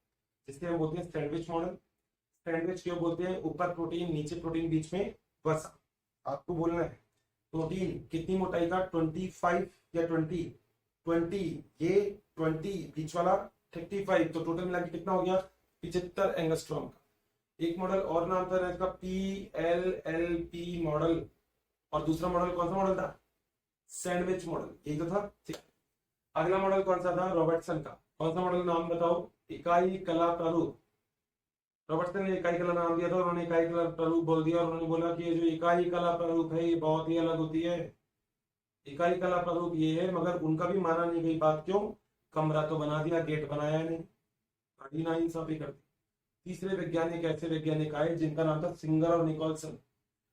Speaker 1: जिसे हम बोलते हैं सैंडविच मॉडल। सैंडविच क्यों बोलते हैं, ऊपर प्रोटीन नीचे प्रोटीन बीच में वसा। आपको बोलना है प्रोटीन कितनी मोटाई का, 25 या 20, ये 20 बीच वाला 35, तो टोटल मिला के कितना हो गया, 75 एंगस्ट्रॉम का। एक मॉडल और नाम था इसका PLLP मॉडल, और दूसरा मॉडल कौन सा मॉडल था, सैंडविच मॉडल, यही तो था, ठीक। अगला मॉडल कौन सा था, रॉबर्टसन का। कौन सा मॉडल, नाम बताओ, इकाई कला प्रारूप। रॉबर्टसन ने इकाई कला नाम दिया था, उन्होंने इकाई कला प्रारूप बोल दिया, और उन्होंने बोला कि ये जो इकाई कला प्रारूप है ये बहुत ही अलग होती है। इकाई कला प्रारूप ये है, मगर उनका भी माना नहीं गई बात। क्यों, कमरा तो बना दिया, गेट बनाया नहीं, बड़ी नाइंसाफी कर दी। तीसरे वैज्ञानिक ऐसे वैज्ञानिक आए जिनका नाम था सिंगर और निकोलसन।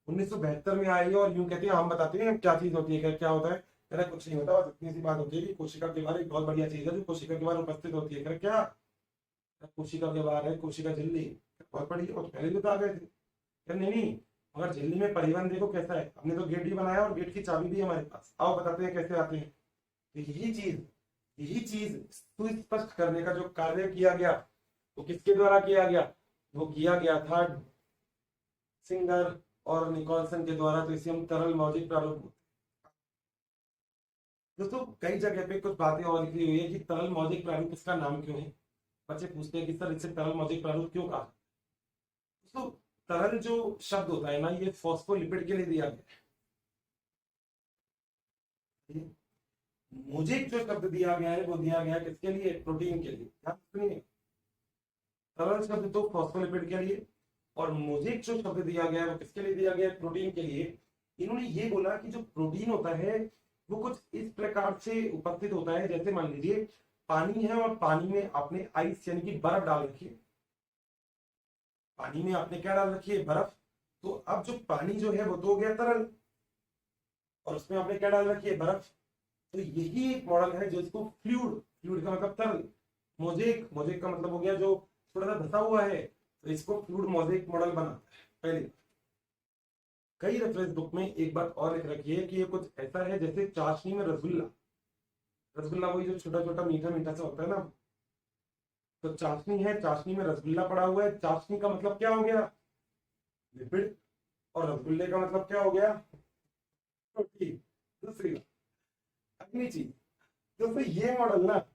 Speaker 1: 1972 में आए और यूं कहते हैं हम बताते हैं क्या चीज होती है, क्या होता है, मेरा कुछ नहीं होता, बस इतनी सी बात होती है कि कोशिका के बाहर एक बहुत बढ़िया चीज है जो कोशिका के बाहर उपस्थित होती है। क्या, कोशिका के बाहर है कोशिका झिल्ली, बहुत बढ़िया, और पहले भी तो आ गए थे। नहीं, मगर झिल्ली में परिवहन देखो कैसा है, हमने तो गेट भी बनाया और गेट की चाबी भी हमारे पास। आओ बताते हैं कैसे आते हैं। तो यही चीज सुस्पष्ट करने का जो कार्य किया गया वो किसके द्वारा किया गया, वो किया गया था सिंगर और निकोलसन के द्वारा। तो इसे हम तरल मौजिक प्रारूप। दोस्तों कई जगह पे कुछ बातें और लिखी हुई है कि तरल मौजिक प्रारूप इसका नाम क्यों है। बच्चे पूछते हैं कि सर इसे तरल मौजिक प्रारूप क्यों कहा। दोस्तों तरल जो शब्द होता है ना, ये फॉस्फोलिपिड के लिए दिया गया है। मौजिक जो शब्द दिया गया है वो दिया गया किसके लिए, प्रोटीन के लिए। तरल शब्द तो फॉस्फोलिपिड के लिए, और मोजेक जो शब्द दिया गया है वो किसके लिए दिया गया है? प्रोटीन के लिए। इन्होंने ये बोला कि जो प्रोटीन होता है वो कुछ इस प्रकार से उपस्थित होता है, जैसे मान लीजिए पानी है और पानी में आपने आइस यानी कि बर्फ डाल रखी है। पानी में आपने क्या डाल रखी है? बर्फ। तो अब जो पानी जो है वो तो हो गया तरल, और उसमें आपने क्या डाल रखी है? बर्फ। तो यही एक मॉडल है जो इसको फ्लूइड, फ्लूइड का मतलब तरल, मोजेक, मोजेक का मतलब हो गया जो थोड़ा सा धसा हुआ है, तो इसको फ्लूइड मोजेक मॉडल बनाता है पहले। कई रेफरेंस बुक में एक बात और लिख रखी है कि ये कुछ ऐसा है जैसे चाशनी में रसगुल्ला। रसगुल्ला वही जो छोटा छोटा मीठा मीठा सा होता है ना, तो चाशनी है, चाशनी में रसगुल्ला पड़ा हुआ है। चाशनी का मतलब क्या हो गया? लिपिड। और रसगुल्ले का मतलब क्या हो गया? प्रोटीन। दूसरी बात, अगली चीज, दोस्तों ये मॉडल ना,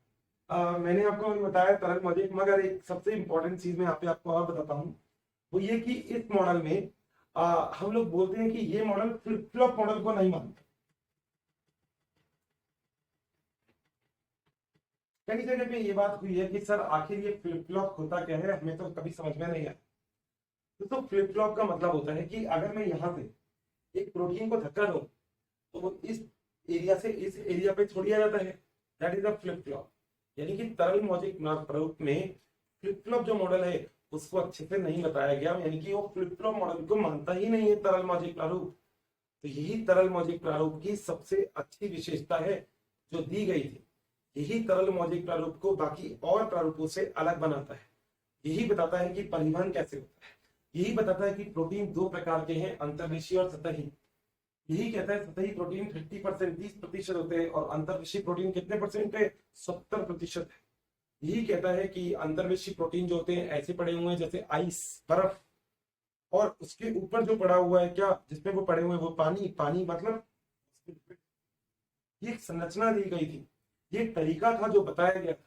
Speaker 1: मैंने आपको अभी बताया तरल मौलिक, मगर एक सबसे इंपॉर्टेंट चीज मैं यहाँ पे आपको और बताता हूँ, वो ये कि इस मॉडल में हम लोग बोलते हैं कि ये मॉडल फ्लिप फ्लॉप मॉडल को नहीं मानते। कई जगह पे ये बात हुई है कि सर आखिर ये फ्लिप फ्लॉप होता क्या है, हमें तो कभी समझ में नहीं आया। तो फ्लिप फ्लॉप का मतलब होता है कि अगर मैं यहाँ से एक प्रोटीन को धक्का दूं तो वो इस एरिया से इस एरिया पे छोड़ दिया जाता है, that is a flip flop. यानी कि तरल मौलिक प्रारूप में फ्लिप फ्लॉप जो मॉडल है उसको अच्छे से नहीं बताया गया, यानी कि वो फ्लिप फ्लॉप मॉडल को मानता ही नहीं है तरल मौलिक प्रारूप। तो यही तरल मौलिक प्रारूप की सबसे अच्छी विशेषता है जो दी गई थी। यही तरल मौलिक प्रारूप को बाकी और प्रारूपों से अलग बनाता है। यही बताता है कि परिवहन कैसे होता है। यही बताता है कि प्रोटीन दो प्रकार के हैं, अंतर्देशीय और सतही। यही कहता है सतही प्रोटीन 30%, 30% होते हैं, और अंतर्देशीय प्रोटीन कितने परसेंट है? 70% है। यही कहता है कि अंतर्देशीय प्रोटीन जो होते हैं ऐसे पड़े हुए हैं जैसे आइस, बर्फ, और उसके ऊपर जो पड़ा हुआ है क्या, जिसमें वो पड़े हुए हैं वो पानी, पानी मतलब ये एक संरचना दी गई थी, ये एक तरीका था जो बताया गया था,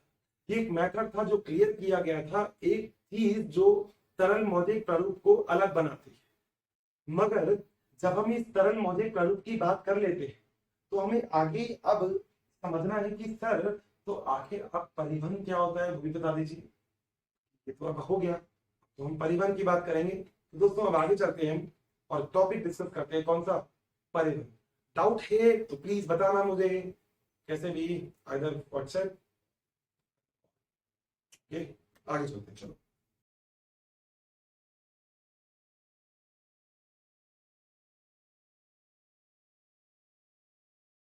Speaker 1: ये एक मेथड था जो क्लियर किया गया था, एक चीज जो तरल मौलिक प्रारूप को अलग बनाती है। मगर जब हम इस तरल मौलिक प्रारूप की बात कर लेते हैं तो हमें आगे अब समझना है कि सर तो आखिर अब परिवहन क्या होता है वो भी बता दीजिए। ये तो अब हो गया, तो हम परिवहन की बात करेंगे। तो दोस्तों अब आगे चलते हैं हम और टॉपिक डिस्कस करते हैं, कौन सा? परिवहन। डाउट है तो प्लीज बताना मुझे, कैसे भी, आइदर व्हाट्सएप। आगे चलते हैं, चलो।